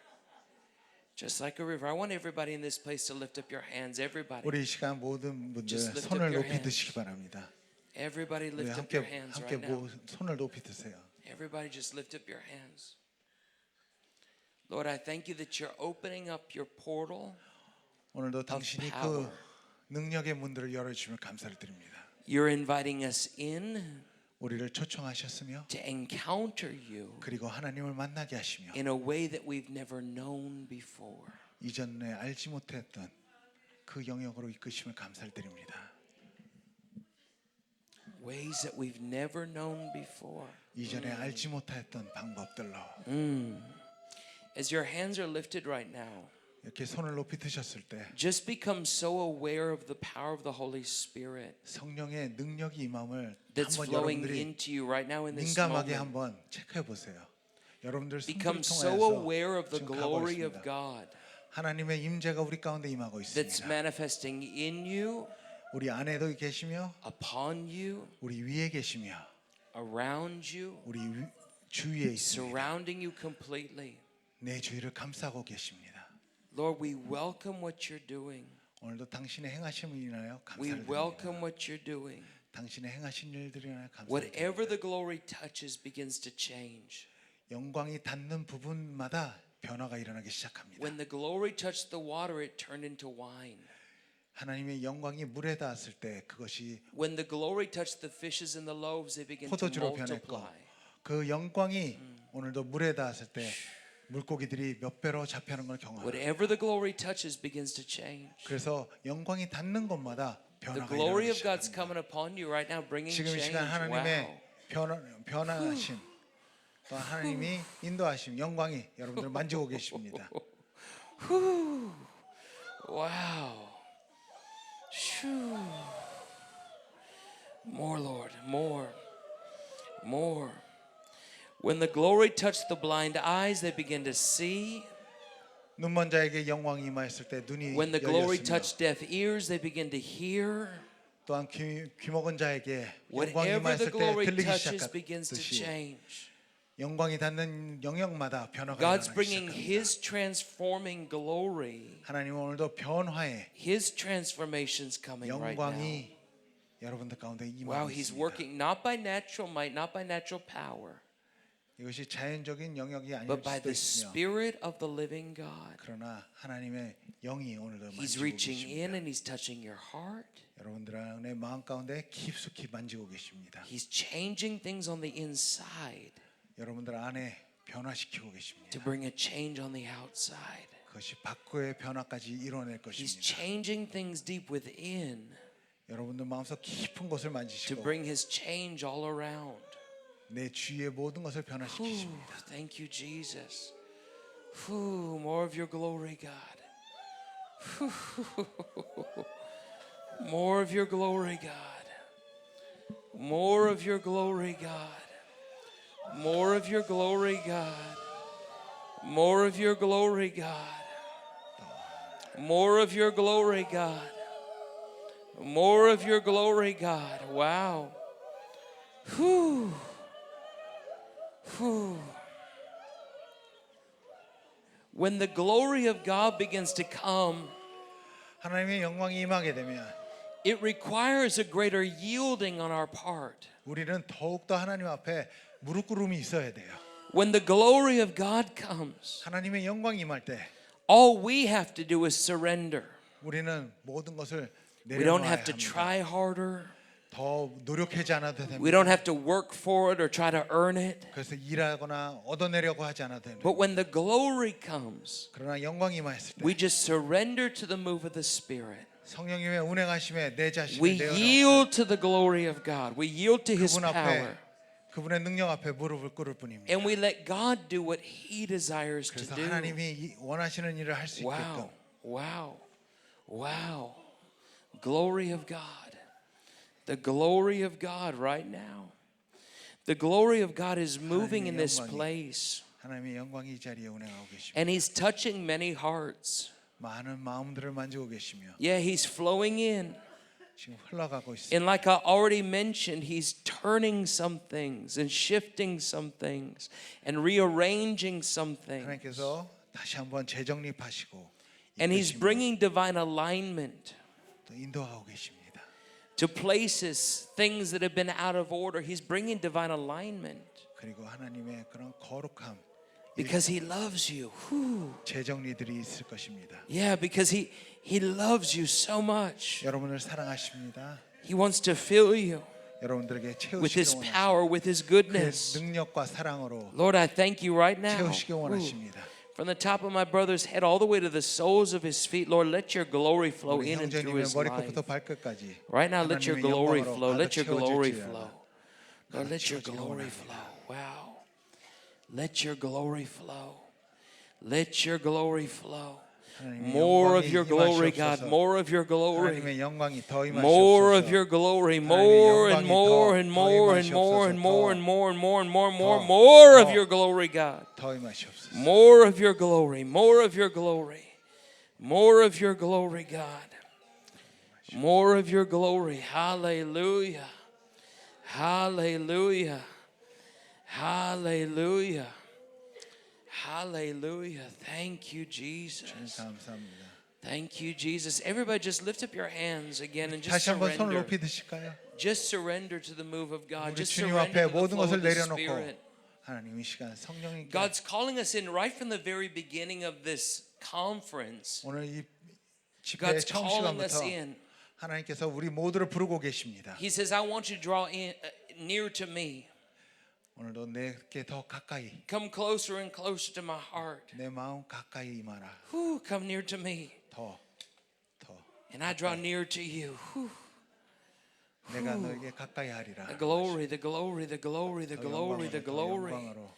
Just like a river. I want everybody in this place to lift up your hands. Everybody. 우리 이 시간 모든 분들 Just lift up 손을 your 높이 hands. 드시기 바랍니다. Everybody 우리 lift up 함께 your hands 함께 right now. 손을 높이 드세요. Everybody just lift up your hands. Lord, I thank you that you're opening up your portal. 오늘도 당신이 power. 그 능력의 문들을 열어 주시면 감사를 드립니다. You're inviting us in 우리를 초청하셨으며 to encounter you 그리고 하나님을 만나게 하시며 in a way that we've never known before. 이전에 알지 못했던 그 영역으로 이끄심을 감사를 드립니다. Ways that we've never known before. 이전에 알지 못했던 방법들로 As your hands are lifted right now, 이렇게 손을 높이 드셨을 때 just become so aware of the power of the Holy Spirit 성령의 능력이 임함을 that's 한번 flowing 여러분들이 into you right now in this 민감하게 moment. 한번 체크해 보세요. 여러분들 Become 손들을 so 통해서 aware of the 지금 가고 glory of 있습니다. God 하나님의 임재가 우리 가운데 임하고 that's 있습니다. manifesting in you, 우리 안에도 계시며 upon you, 우리 위에 계시며 around you, 우리 주위에 있습니다. surrounding you completely. 내 주위를 감싸고 계십니다. Lord, we welcome what you're doing. 오늘도 당신의 행하심을 인하여 We 감사를 welcome 드립니다. what you're doing. 당신의 행하신 일들을 인하여 감사를 Whatever 드립니다. the glory touches begins to change. 영광이 닿는 부분마다 변화가 일어나기 시작합니다. When the glory touched the water, it turned into wine. 하나님의 영광이 물에 닿았을 때 그것이 When the glory touched the fishes and the loaves, they began to 포도주로 변했고 multiply. 그 영광이 오늘도 물에 닿았을 때 물고기들이 몇 배로 잡혀는 걸 경험합니다. Whatever the glory touches begins to change. 그래서 영광이 닿는 곳마다 The 변화가 glory 일어나기 of God's 시작합니다. coming upon you right now, bringing 지금 이 change. 시간 하나님의 Wow. 변화하심 또 하나님이 인도하심 영광이 여러분들을 만지고 계십니다. Wow. Phew. More, Lord, more, more. When the glory touched the blind eyes, they began to see. 눈먼 자에게 영광이 임하였을 때 눈이 When the glory 열렸으며 touched deaf ears, they began to hear. 또한 귀 먹은 자에게 영광이 Whatever the 임하였을 때 glory 들리기 touches begins to 시작하듯이 change. 영광이 닿는 영역마다 변화가 God's 일어나기 bringing 시작합니다. His transforming glory, 하나님은 오늘도 변화의 His transformations coming right now. 영광이 여러분들 가운데 Wow, 임하고 He's 있습니다. working not by natural might, not by natural power, 이것이 자연적인 영역이 아닐 but by 수도 the 있으며 Spirit of the living God. 그러나 하나님의 영이 오늘도 He's 만지고 reaching in 계십니다. and He's touching your heart. 여러분들의 마음 가운데 깊숙이 만지고 계십니다. He's changing things on the inside 여러분들 안에 변화시키고 계십니다. to bring a change on the outside. 그것이 밖의 변화까지 이뤄낼 He's 것입니다. changing things deep within 여러분들 마음속 깊은 곳을 to 만지시고 bring His change all around. 내 주위의 모든 것을 Whew, 변화시키십니다. thank you, Jesus. Whew, more of your glory, God. More of your glory, God. More of your glory, God. More of your glory, God. More of your glory, God. More of your glory, God. More of your glory, God. Wow. Whew. Whew. When the glory of God begins to come, 하나님의 영광이 임하게 되면 it requires a greater yielding on our part. 우리는 더욱더 하나님 앞에 무릎 꿇음이 있어야 돼요. When the glory of God comes, 하나님의 영광이 임할 때 all we have to do is surrender. 우리는 모든 것을 We don't 내려놓아야 have to 합니다. try harder. 더 노력하지 않아도 됩니다. We don't have to work for it or try to earn it. 그래서 일하거나 얻어내려고 하지 않아도 됩니다. But when the glory comes, 그러나 영광이 임하였을 때 we just surrender to the move of the Spirit. 성령님의 운행하심에 내 자신을 We 내어놓고 yield to the glory of God. We yield to His 그분 power. 앞에 그분의 능력 앞에 무릎을 꿇을 뿐입니다. And we let God do what He desires to 그래서 do. 하나님이 원하시는 일을 할 수 있게끔 Wow, wow, wow. Glory of God. The glory of God right now. The glory of God is moving in this place. 하나님의 영광이 이 자리에 운행하고 계십니다. And He's touching many hearts. 많은 마음들을 만지고 계시며 Yeah, He's flowing in. 지금 흘러가고 있습니다. And like I already mentioned, He's turning some things and shifting some things and rearranging some things. 하나님께서 다시 한번 재정립하시고 And He's 이끄시며 bringing divine alignment 또 인도하고 계십니다. to places, things that have been out of order. He's bringing divine alignment 그리고 하나님의 그런 거룩함, because He loves you. Whew. 재정리들이 있을 것입니다. Yeah, because He loves you so much. 여러분을 사랑하십니다. He wants to fill you 여러분들에게 with His 채우시기 원하십니다. power, with His 그의 goodness. 능력과 사랑으로 Lord, I thank you right now. 채우시기 Ooh. 원하십니다. From the top of my brother's head all the way to the soles of his feet, Lord, let your glory flow 우리 in and through 형제님의 his life. 머리끝부터 발끝까지 Right now, let your 하나님의 glory 영광으로 flow. Let 가득 your glory 채워질지어다. flow. Lord, let your 채워지기 glory 원합니다. flow. Wow. Let your glory flow. Let your glory flow. 하나님의 More of 영광이 your glory, God. 임하시옵소서. More of your glory. 하나님의 영광이 더 More of 임하시옵소서. your glory. 하나님의 More and 영광이 more 더 and more and more 임하시옵소서. and more and more and more and more and more. 더, More of 더. your glory, God. 더 임하시옵소서. More of your glory. More of your glory. More of your glory, God. More of your glory. Hallelujah. Hallelujah. Hallelujah. Hallelujah. Thank you, Jesus. 감사합니다. Thank you, Jesus. Everybody just lift up your hands again and just 다시 한번 손을 surrender. 높이 드실까요? Just surrender to the move of God. 우리 Just 주님 surrender 앞에 to the 모든 flow 것을 of the 내려놓고 Spirit. 하나님 이 시간 성령님께 God's calling us in right from the very beginning of this conference. 오늘 이 집회 God's 처음 calling us 시간부터 in. 하나님께서 우리 모두를 부르고 계십니다. He says, I want you to draw in near to me. 오늘도 내게 더 가까이 Come closer and closer to my heart. 내 마음 가까이 임하라. Whew, come near to me. 더 And I draw near to you. Whew. 내가 너에게 가까이 하리라. The glory, the glory, the glory, the 더 glory, 영광으로, the 더 glory. 영광으로.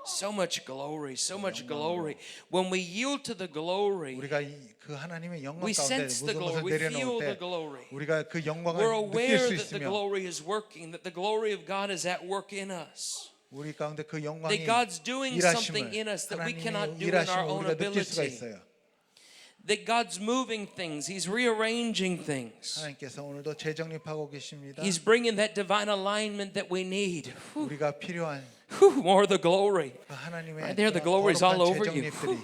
So much glory, so much glory. When we yield to the glory, 우리가 그 하나님의 영광 we 가운데 sense the 모든 glory, 것을 we feel 내려놓을 the 때 glory. 우리가 그 We're 영광을 느낄 aware 수 that the 있으며 glory is working, that the glory of God is at work in us. 우리 가운데 그 That 영광이 God's doing something 일하심을 in us that we cannot 하나님의 do in our 일하심을 own 우리가 느낄 수가 ability. 있어요. That God's moving things, He's rearranging things. 하나님께서 오늘도 재정립하고 계십니다. He's bringing that divine alignment that we need. Whew, 우리가 필요한 whew, more of the glory. 그 하나님의 Right there, the glory is all over you. 재정립들이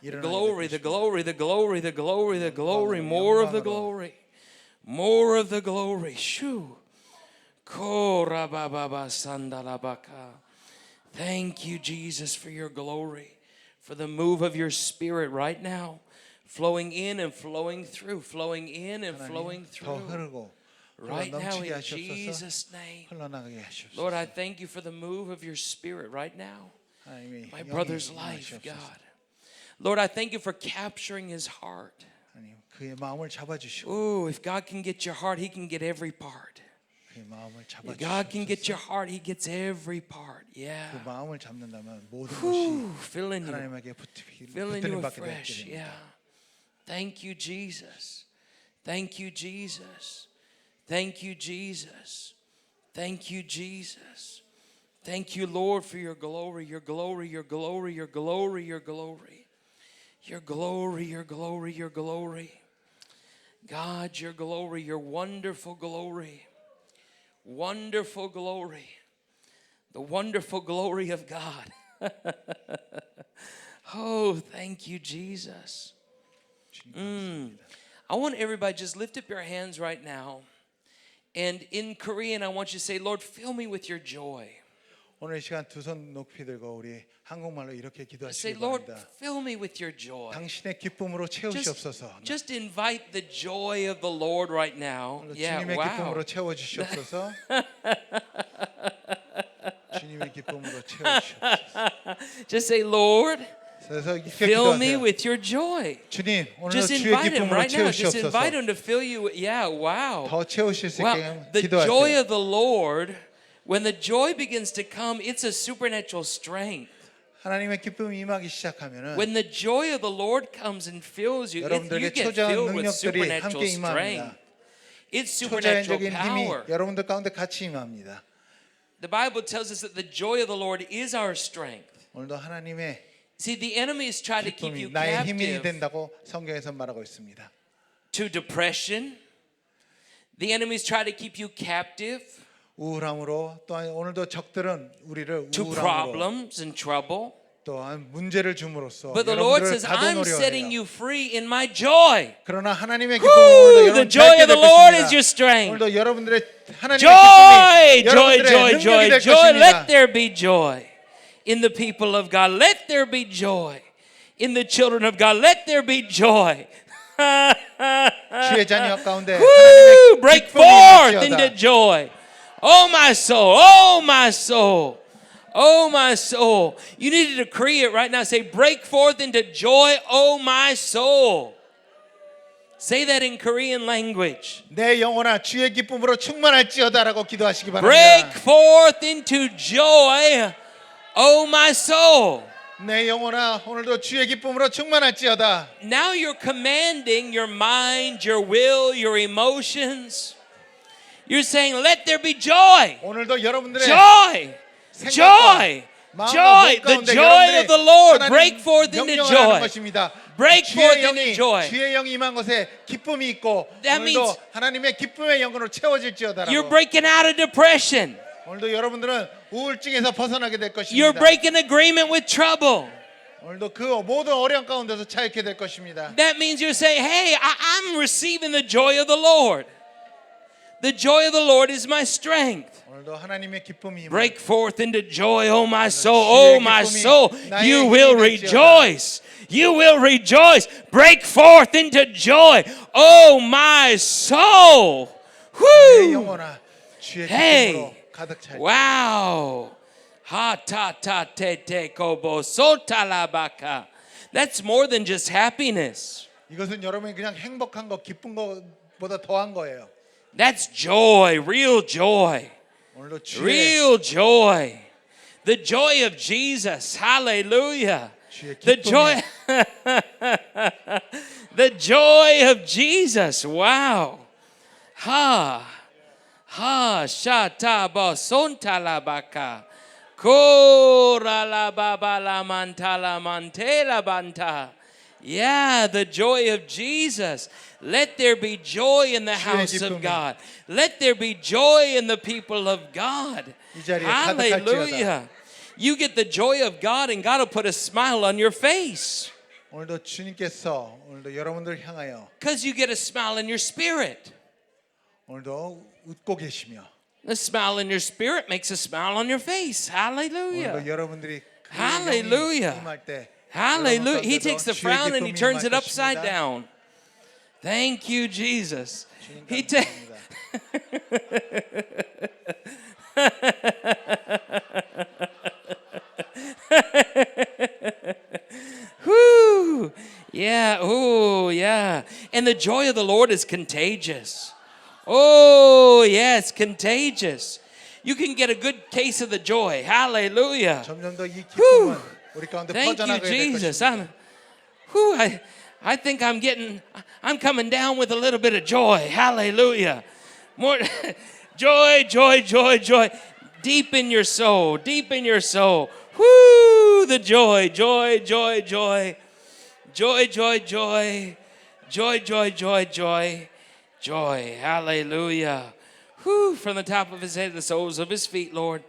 The 일어나게 glory, the 될 것입니다. glory, the glory, the glory, the glory, more of the glory, more of the glory. Shoo. Korabababa sandalabaka. Thank you, Jesus, for your glory, for the move of your Spirit right now, flowing in and flowing through, flowing in and flowing 하나님 더 through. 흐르고 Right now, 넘치게 in 하시옵소서. Jesus' name. 흘러나가게 하시옵소서. Lord, I thank you for the move of your Spirit right now. 하나님의 My 영이 brother's life, 임하시옵소서. God. Lord, I thank you for capturing his heart. 하나님 그의 마음을 잡아주시고 Oh, if God can get your heart, he can get every part. 그의 마음을 If God can get your 잡아주시옵소서. heart, he gets every part. Yeah. 그 마음을 잡는다면 모든 Whew, 것이 filling you. 하나님에게 Filling you 붙들림 받게 afresh. 되게 Yeah. 됩니다. Thank you, Jesus. Thank you, Jesus. Thank you, Jesus. Thank you, Jesus. Thank you, Lord, for your glory, your glory, your glory, your glory, your glory. Your glory, your glory, your glory. God, your glory, your wonderful glory. Wonderful glory. The wonderful glory of God. Oh, thank you, Jesus. I want everybody just lift up your hands right now. And in Korean, I want you to say, Lord, fill me with your joy. 오늘 이 시간 두 손 높이 들고 우리 한국말로 이렇게 Say, 기도하시기 Lord, 바랍니다. fill me with your joy. 당신의 기쁨으로 채우시옵소서. Just invite the joy of the Lord right now. Yeah, 주님의 wow. 기쁨으로 채워주시옵소서. 주님의 기쁨으로 채우시옵소서. Just say, Lord, 그래서 이렇게 fill me 기도하세요. with your joy. 주님, 오늘도 Just 주의 invite him 기쁨으로 right now. Just 채우시옵소서. invite him to fill you. Yeah, wow. 더 채우실 수 Wow. 있게 The joy 기도하세요. of the Lord, when the joy begins to come, it's a supernatural strength. 하나님의 기쁨이 임하기 시작하면은 When the joy of the Lord comes and fills you, you 여러분들에게 get 초자한 filled with 능력들이 supernatural 함께 strength. 임합니다. It's supernatural 초자연적인 힘이 power. 여러분들 가운데 같이 임합니다. The Bible tells us that the joy of the Lord is our strength. 오늘도 하나님의 See, the enemy is trying to keep you 기쁨이 나의 힘이 captive 된다고 성경에서 말하고 있습니다. to depression. The enemy is trying to keep you captive 우울함으로 또한 오늘도 적들은 우리를 to 우울함으로 problems and trouble. 또한 문제를 줌으로써 But the Lord 여러분들을 says, I'm setting 가둬놓으려 해요. you free in my joy. 그러나 하나님의 Woo! 기쁨이 오늘도 The 여러분 joy of the Lord is your strength. 오늘도 여러분들의 하나님의 Joy, 기쁨이 joy, 여러분들의 joy, 능력이 joy, 될 joy. Let 것입니다. there be joy in the people of God. Let there be joy in the children of God. Let there be joy. 주의 자녀 가운데 Woo! 하나님의 Break 기쁨이 forth 넘치어다. into joy. Oh my soul, oh my soul, oh my soul. You need to decree it right now. Say, break forth into joy, oh my soul. Say that in Korean language. 내 영혼아 주의 기쁨으로 충만할지어다라고 기도하시기 Break 바랍니다. forth into joy, oh my soul. 내 영혼아 오늘도 주의 기쁨으로 충만할지어다. Now you're commanding your mind, your will, your emotions. You're saying, let there be joy. 오늘도 여러분들의 Joy. 생각과 Joy. 마음과 Joy. 몸 The 가운데 joy of the Lord. 여러분들의 Break forth into 명령을 하는 joy. 것입니다. break forth 주의 into 영이 joy. 주의 영이 임한 곳에 기쁨이 있고 That 오늘도 means 하나님의 기쁨의 영으로 채워질지어다라고. You're breaking out of depression. 오늘도 여러분들은 우울증에서 벗어나게 될 You're 것입니다. breaking agreement with trouble. 오늘도 그 모든 어려움 가운데서 자유케 될 것입니다. That means you're saying, hey, I'm receiving the joy of the Lord. The joy of the Lord is my strength. 오늘도 하나님의 기쁨이 Break forth into joy, oh my soul, oh my soul. You will rejoice. You will rejoice. Break forth into joy, oh my soul. 내 Whoo! 영혼아 주의 Hey. 기쁨으로 가득 차. Wow. Ha ta ta te te kobo sotalabaka. That's more than just happiness. 이것은 여러분이 그냥 행복한 거, 기쁜 것보다 더한 거예요. That's joy, real joy. 오늘도 주의 Real joy. The joy of Jesus. Hallelujah. 주의 The joy The joy of Jesus. Wow. Ha. Ha shataba sontalabaka. Kora baba la mantala mantela banta. Yeah, the joy of Jesus. Let there be joy in the house of God. Let there be joy in the people of God. 이 자리에 가득할지어다. Hallelujah. You get the joy of God and God will put a smile on your face. 오늘도 주님께서 오늘도 여러분들 향하여 Because you get a smile in your spirit. 오늘도 웃고 계시며 The smile in your spirit makes a smile on your face. Hallelujah. 오늘도 여러분들이 그 Hallelujah. 영이 임할 때 Hallelujah. He 여러분 takes the 가운데도 frown 주의 and he 기쁨이 turns it 임할 upside 것입니다. down. Thank you, Jesus. 주님 He ta- 감사합니다. Whoo! Yeah, oh, yeah. And the joy of the Lord is contagious. Oh, yeah, it's contagious. You can get a good case of the joy. Hallelujah. 점점 더 이 기쁨은 우리 가운데 Thank you, 퍼져나가게 될 Jesus. 것입니다. I think I'm coming down with a little bit of joy. Hallelujah. More joy, joy, joy, joy. Deep in your soul, deep in your soul. Whoo, the joy, joy, joy, joy. Joy, joy, joy. Joy, joy, joy, joy. Joy. Hallelujah. Whoo, from the top of his head to the soles of his feet, Lord.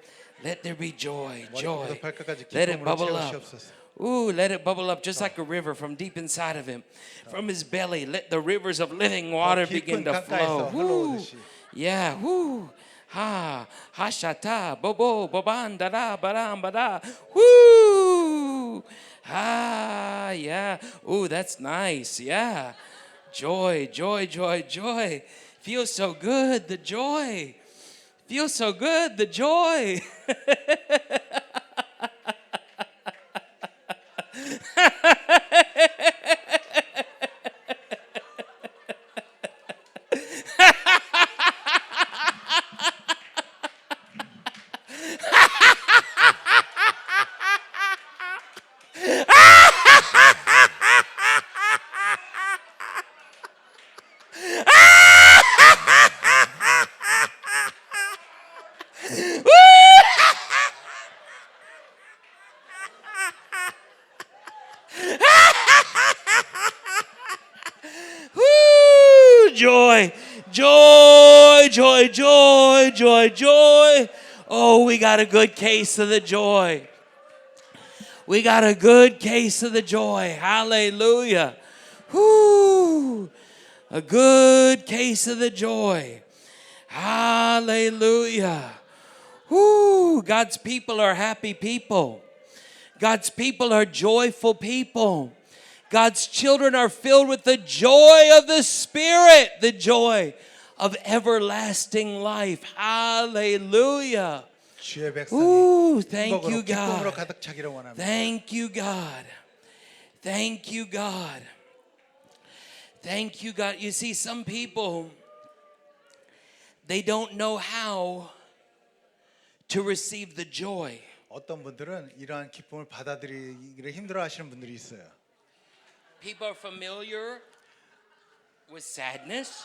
Let there be joy, joy. 머리부터 발끝까지 Let it 기쁨으로 bubble up. 채우시옵소서. Ooh, let it bubble up just like a river from deep inside of him. From his belly, let the rivers of living water begin 깊은 to 강가에서 flow. Woo. 흘러오듯이. Yeah, woo. Ha, ha shata, bobo, boban, da da, badam, bada. Woo. Ah, yeah. Ooh, that's nice. Yeah. Joy, joy, joy, joy. Feels so good, the joy. Feels so good, the joy. Woo! Joy, joy, joy, joy, joy, joy. Oh, we got a good case of the joy. We got a good case of the joy. Hallelujah. Woo! A good case of the joy. Hallelujah. Woo! God's people are happy people. God's people are joyful people. God's children are filled with the joy of the Spirit, the joy of everlasting life. Hallelujah. 주의 백성이 Ooh, thank you, 행복으로 기쁨으로 God. 가득 차기를 원합니다. Thank you, God. Thank you, God. Thank you, God. You see, some people, they don't know how to receive the joy. 어떤 분들은 이러한 기쁨을 받아들이기를 힘들어하시는 분들이 있어요. People are familiar with sadness.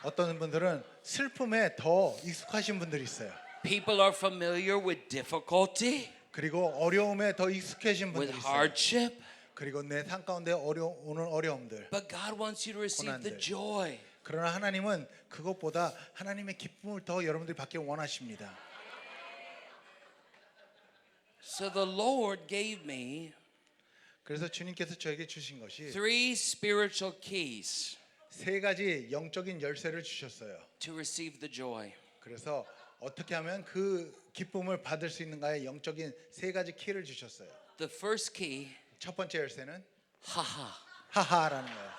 어떤 분들은 슬픔에 더 익숙하신 분들이 있어요. People are familiar with difficulty, 그리고 어려움에 더 익숙해진 with 분들이 있어요. hardship. 그리고 내 삶 가운데 오는 어려움들. But God wants you to receive the 고난들. joy. 그러나 하나님은 그것보다 하나님의 기쁨을 더 여러분들이 받기 원하십니다. So the Lord gave me 그래서 주님께서 저에게 주신 것이 3 spiritual keys 세 가지 영적인 열쇠를 주셨어요. to receive the joy. 그래서 어떻게 하면 그 기쁨을 받을 수 있는가의 영적인 세 가지 키를 주셨어요. The first key, 첫 번째 열쇠는 haha. 하하라는 거예요.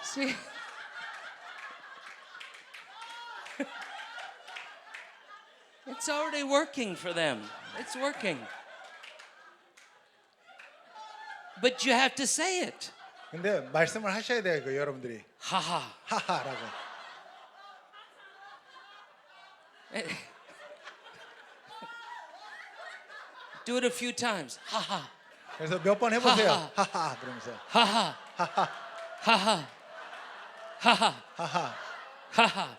See? It's already working for them. It's working. But you have to say it. 근데 말씀을 하셔야 돼요, 그 여러분들이. Haha. 하하라고. Do it a few times. Haha. 그래서 몇 번 해보세요. 하하. 하하 그러면서 Haha. 하하 Haha. Haha. 하하. Haha.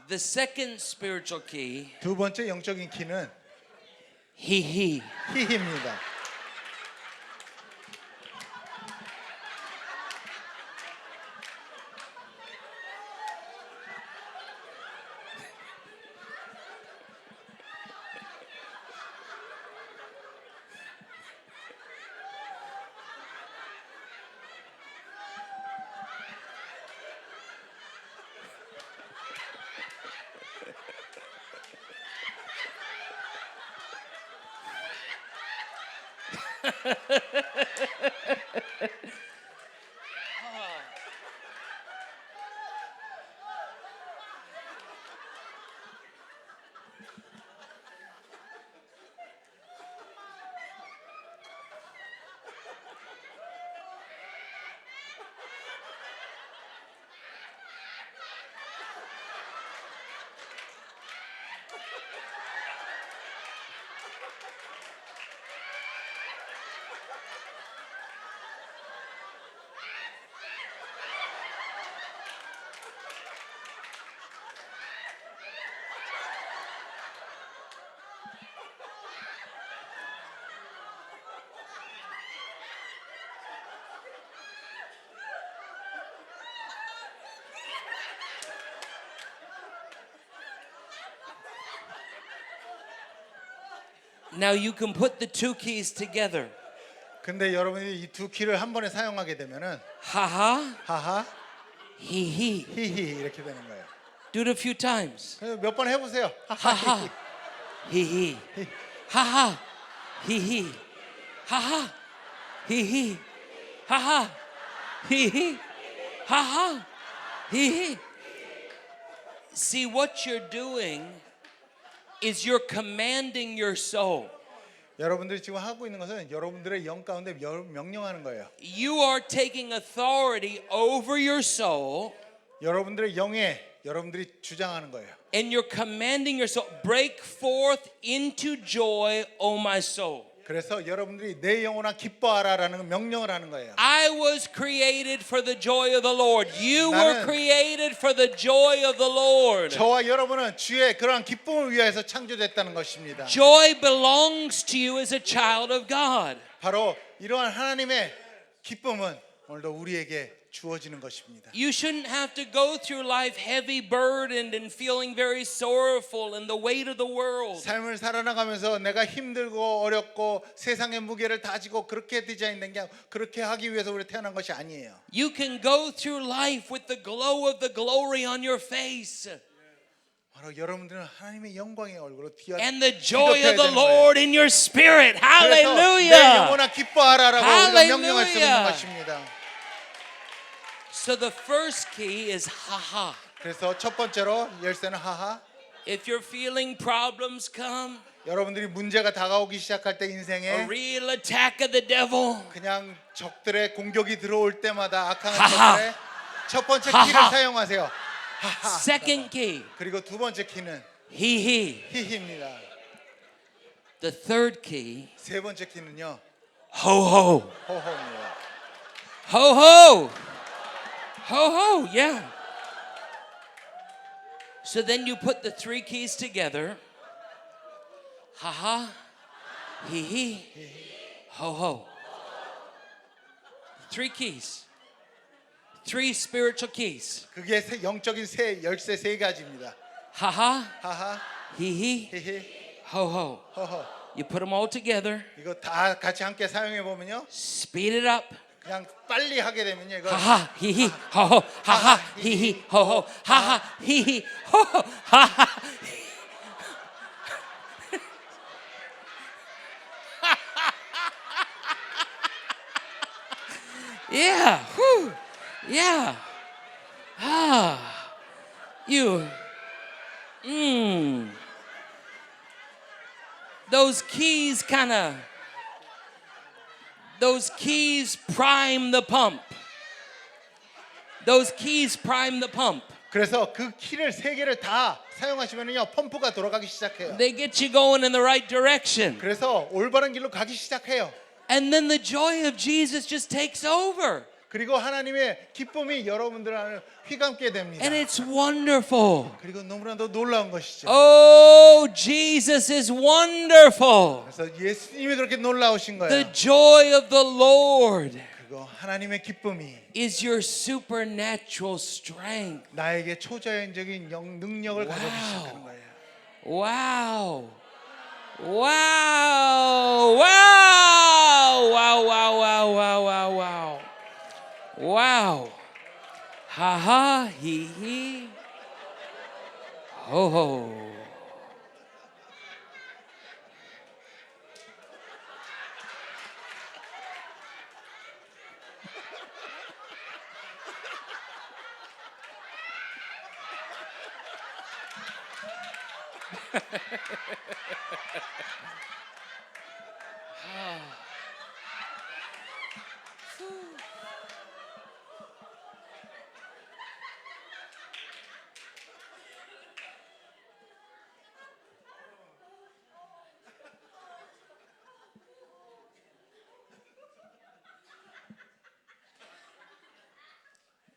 The second spiritual key, 두 번째 영적인 키는 he. 히히입니다. Now you can put the two keys together. 근데 여러분이 이 두 키를 한 번에 사용하게 되면은 Haha. 하하, He. 히히 이렇게 되는 거예요. Do it a few times. 그래서 몇 번 해보세요. Haha. He. Haha. He. Haha. He. Haha. He. Haha. He. See, what you're doing is you're commanding your soul. 여러분들이 지금 하고 있는 것은 여러분들의 영 가운데 명령하는 거예요. You are taking authority over your soul 여러분들의 영에 여러분들이 주장하는 거예요. and you're commanding your soul, break forth into joy, O my soul. 그래서 여러분들이 내 영혼아 기뻐하라라는 명령을 하는 거예요. I was created for the joy of the Lord. You were 나는 created for the joy of the Lord. 저와 여러분은 주의 그러한 기쁨을 위해서 창조됐다는 것입니다. Joy belongs to you as a child of God. 바로 이러한 하나님의 기쁨은 오늘도 우리에게 주어지는 것입니다. You shouldn't have to go through life heavy burdened and feeling very sorrowful in the weight of the world. 삶을 살아나가면서 내가 힘들고 어렵고 세상의 무게를 다 지고 그렇게 디자인된 게 아니고 그렇게 하기 위해서 우리 태어난 것이 아니에요. You can go through life with the glow of the glory on your face 바로 여러분들은 하나님의 영광의 얼굴로 and the joy of 기독해야 the 되는 거예요. Lord in your spirit. 그래서 내 Hallelujah. 영혼아 기뻐하라라고 우리가 명령할 수 있는 Hallelujah. 것입니다. So the first key is haha. 그래서 첫 번째로 열쇠는 하하. If you're feeling problems come, 여러분들이 문제가 다가오기 시작할 때 a 인생에 real attack of the devil, 그냥 적들의 공격이 들어올 때마다 악한 하하. 적들의 첫 번째 하하. 키를 사용하세요. 하하. second key, 그리고 두 번째 키는 he. 히히입니다. The third key, 세 번째 키는요. ho ho. 호호입니다. Ho ho. Ho ho, yeah. So then you put the three keys together. Ha ha. Hee hee. Ho ho. Three keys. Three spiritual keys. 그게 영적인 열쇠 세 가지입니다. Ha ha. 하하, Hee hee. 히히, Ho ho. 허허. You put them all together. 이거 다 같이 함께 사용해 보면요. Speed it up. 그냥 빨리 하게 되면요. 이거 Ha ha. Hee hee. Ho ho. Ha ha. Hee hee. Ho ho. Ha ha. Hee hee. Ho ho. Ha ha. Yeah. Whew. Yeah. Ah. You. Those keys prime the pump. Those keys prime the pump. 그래서 그 키를 세 개를 다 사용하시면요 펌프가 돌아가기 시작해요. They get you going in the right direction. 그래서 올바른 길로 가기 시작해요. And then the joy of Jesus just takes over. 그리고 하나님의 기쁨이 여러분들 안에 휘감게 됩니다. And it's wonderful. 그리고 너무나도 놀라운 것이죠. Oh, Jesus is wonderful. 그래서 예수님이 그렇게 놀라우신 거예요. The joy of the Lord 그리고 하나님의 기쁨이 is your supernatural strength. 나에게 초자연적인 능력을 가져오기 시작하는 거예요. Wow. Wow. Wow. Wow, wow, wow, wow, wow, wow. Wow. Ha ha, hee hee. Ho ho.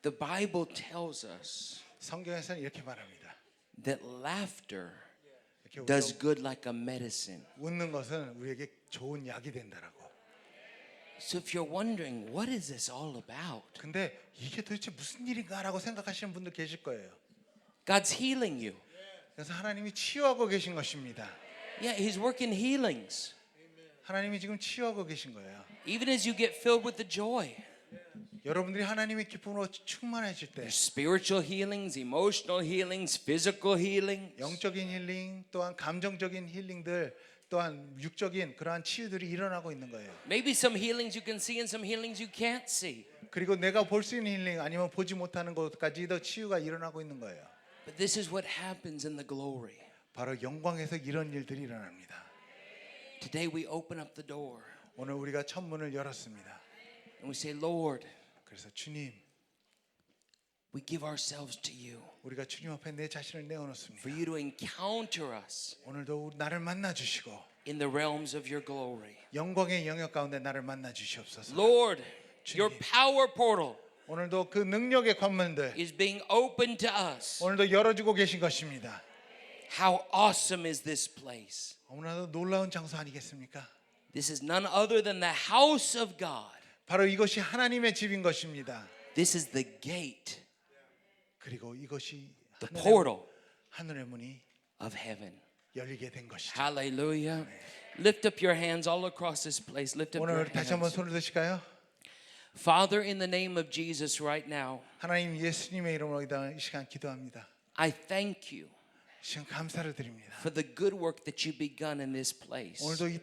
The Bible tells us 성경에서는 이렇게 말합니다. that laughter 이렇게 does 우리가 good like a medicine. 웃는 것은 우리에게 좋은 약이 된다라고. So if you're wondering, what is this all about? 근데 이게 도대체 무슨 일인가라고 생각하시는 분들 계실 거예요. God's healing you. 그래서 하나님이 치유하고 계신 것입니다. Yeah, He's working healings. 하나님이 지금 치유하고 계신 거예요. Even as you get filled with the joy. 여러분들이 하나님의 기쁨으로 충만해질 때 There's spiritual healings, emotional healings, physical healings. 영적인 힐링 또한 감정적인 힐링들 또한 육적인 그러한 치유들이 일어나고 있는 거예요. Maybe some healings you can see and some healings you can't see. 그리고 내가 볼 수 있는 힐링 아니면 보지 못하는 것까지도 치유가 일어나고 있는 거예요. But this is what happens in the glory. 바로 영광에서 이런 일들이 일어납니다. Today we open up the door 오늘 우리가 첫 문을 열었습니다. and we say, Lord, 그래서 주님, we give ourselves to you 우리가 주님 앞에 내 자신을 for 내어놓습니다. you to encounter us 오늘도 나를 만나 주시고 in the realms of your glory. 영광의 영역 가운데 나를 만나 주시옵소서. Lord, your power portal 오늘도 그 능력의 관문들 is being opened to us. 오늘도 열어주고 계신 것입니다. How awesome is this place? 너무나도 놀라운 장소 아니겠습니까? This is none other than the house of God. 바로 이것이 하나님의 집인 것입니다. This is the gate, 그리고 이것이 the portal 하늘의 문이 of heaven. 열리게 된 것이죠. Hallelujah. Lift up your hands all across this place. Lift up 오늘 your 우리 다시 한번 hands. 손을 드실까요? Father, in the name of Jesus right now, 하나님 예수님의 이름으로 이 시간 기도합니다. I thank you 이 시간 감사를 드립니다. for the good work that you've begun in this place. 오늘도 이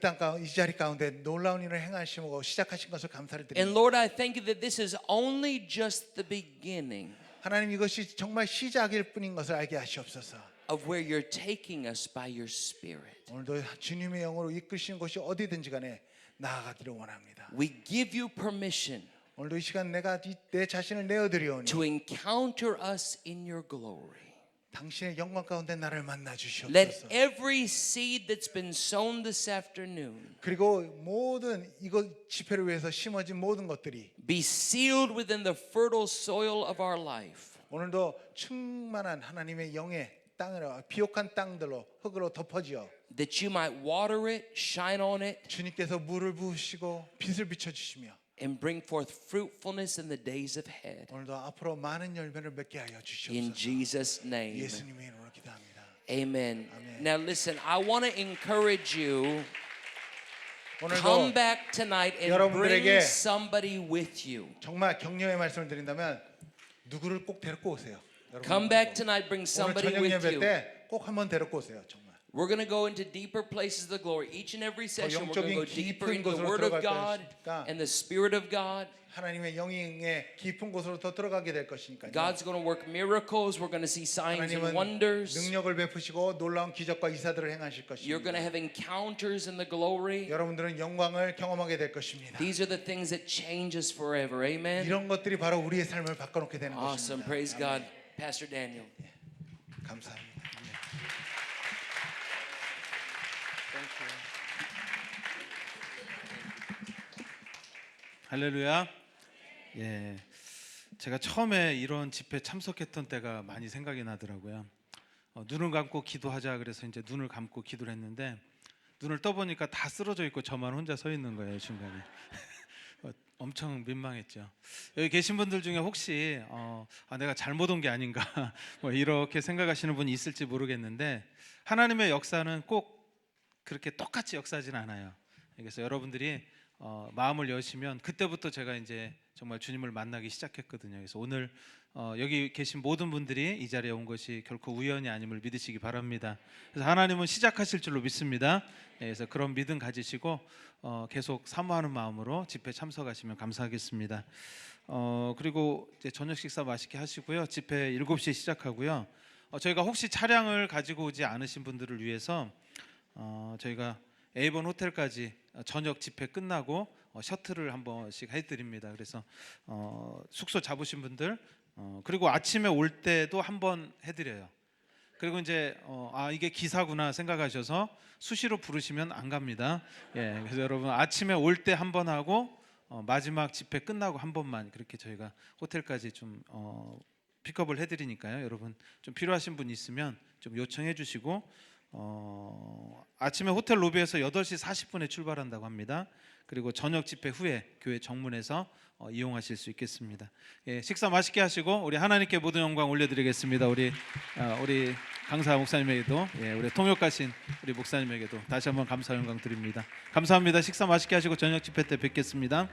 자리 가운데 놀라운 일을 행하시고 시작하신 것을 감사를 And 드립니다. Lord, I thank you that this is only just the beginning 하나님 이것이 정말 시작일 뿐인 것을 알게 하시옵소서. of where you're taking us by your Spirit. 오늘도 주님의 영으로 이끄시는 곳이 어디든지 간에 나아가기를 원합니다. We give you permission 오늘도 이 시간 내가 내 자신을 내어드리오니 to encounter us in your glory. 당신의 영광 가운데 나를 만나 Let 주시옵소서. every seed that's been sown this afternoon 그리고 모든 이거 집회를 위해서 심어진 모든 것들이 be sealed within the fertile soil of our life. 오늘도 충만한 하나님의 영의 땅으로 비옥한 땅들로 흙으로 덮어지어 That you might water it, shine on it, 주님께서 물을 부으시고 빛을 비춰 주시며 and bring forth fruitfulness in the days ahead. 오늘도 앞으로 많은 열매를 맺게 하여 In 주시옵소서. Jesus' name. 예수님의 이름으로 기도합니다. Amen. Now listen, I want to encourage you. Come 오늘도 back tonight and 여러분들에게 bring somebody with you. 정말 격려의 말씀을 드린다면 누구를 꼭 데리고 오세요. Come back tonight, bring 오늘 somebody 저녁 with 예배 you. 때 꼭 한번 데리고 오세요. 정말. We're going to go into deeper places of the glory. Each and every session, we're going to go 영적인 deeper 깊은 into the 곳으로 Word of 들어갈 God 것이니까 and the Spirit of God. 하나님의 영의 깊은 곳으로 더 들어가게 될 것이니까요. God's going to work miracles. We're going to see signs and 하나님은 wonders. 능력을 베푸시고 놀라운 기적과 이사들을 행하실 You're going to 것입니다. have encounters in the glory. 여러분들은 영광을 경험하게 될 것입니다. These are the things that change us forever. Amen. 이런 것들이 바로 우리의 삶을 바꿔놓게 되는 Awesome. 것입니다. Praise God. Pastor Daniel. 감사합니다. 할렐루야. 예, 제가 처음에 이런 집회 참석했던 때가 많이 생각이 나더라고요. 눈을 감고 기도하자 그래서 이제 눈을 감고 기도를 했는데 눈을 떠보니까 다 쓰러져 있고 저만 혼자 서 있는 거예요 중간에. 엄청 민망했죠. 여기 계신 분들 중에 혹시 내가 잘못 온 게 아닌가 뭐 이렇게 생각하시는 분이 있을지 모르겠는데 하나님의 역사는 꼭 그렇게 똑같이 역사하진 않아요. 그래서 여러분들이 마음을 여시면 그때부터 제가 이제 정말 주님을 만나기 시작했거든요. 그래서 오늘 여기 계신 모든 분들이 이 자리에 온 것이 결코 우연이 아님을 믿으시기 바랍니다. 그래서 하나님은 시작하실 줄로 믿습니다. 그래서 그런 믿음 가지시고 계속 사모하는 마음으로 집회 참석하시면 감사하겠습니다. 그리고 이제 저녁 식사 맛있게 하시고요. 집회 7시에 시작하고요. 저희가 혹시 차량을 가지고 오지 않으신 분들을 위해서 저희가 에이번 호텔까지 저녁 집회 끝나고 셔틀을 한 번씩 해드립니다. 그래서 숙소 잡으신 분들 그리고 아침에 올 때도 한 번 해드려요. 그리고 이제 이게 기사구나 생각하셔서 수시로 부르시면 안 갑니다. 예, 그래서 여러분 아침에 올 때 한 번 하고 마지막 집회 끝나고 한 번만 그렇게 저희가 호텔까지 좀 픽업을 해드리니까요. 여러분 좀 필요하신 분 있으면 좀 요청해 주시고 아침에 호텔 로비에서 8시 40분에 출발한다고 합니다. 그리고 저녁 집회 후에 교회 정문에서 이용하실 수 있겠습니다. 예, 식사 맛있게 하시고 우리 하나님께 모든 영광 올려드리겠습니다. 우리 강사 목사님에게도 우리 통역하신 우리 목사님에게도 다시 한번 감사 영광 드립니다. 감사합니다. 식사 맛있게 하시고 저녁 집회 때 뵙겠습니다.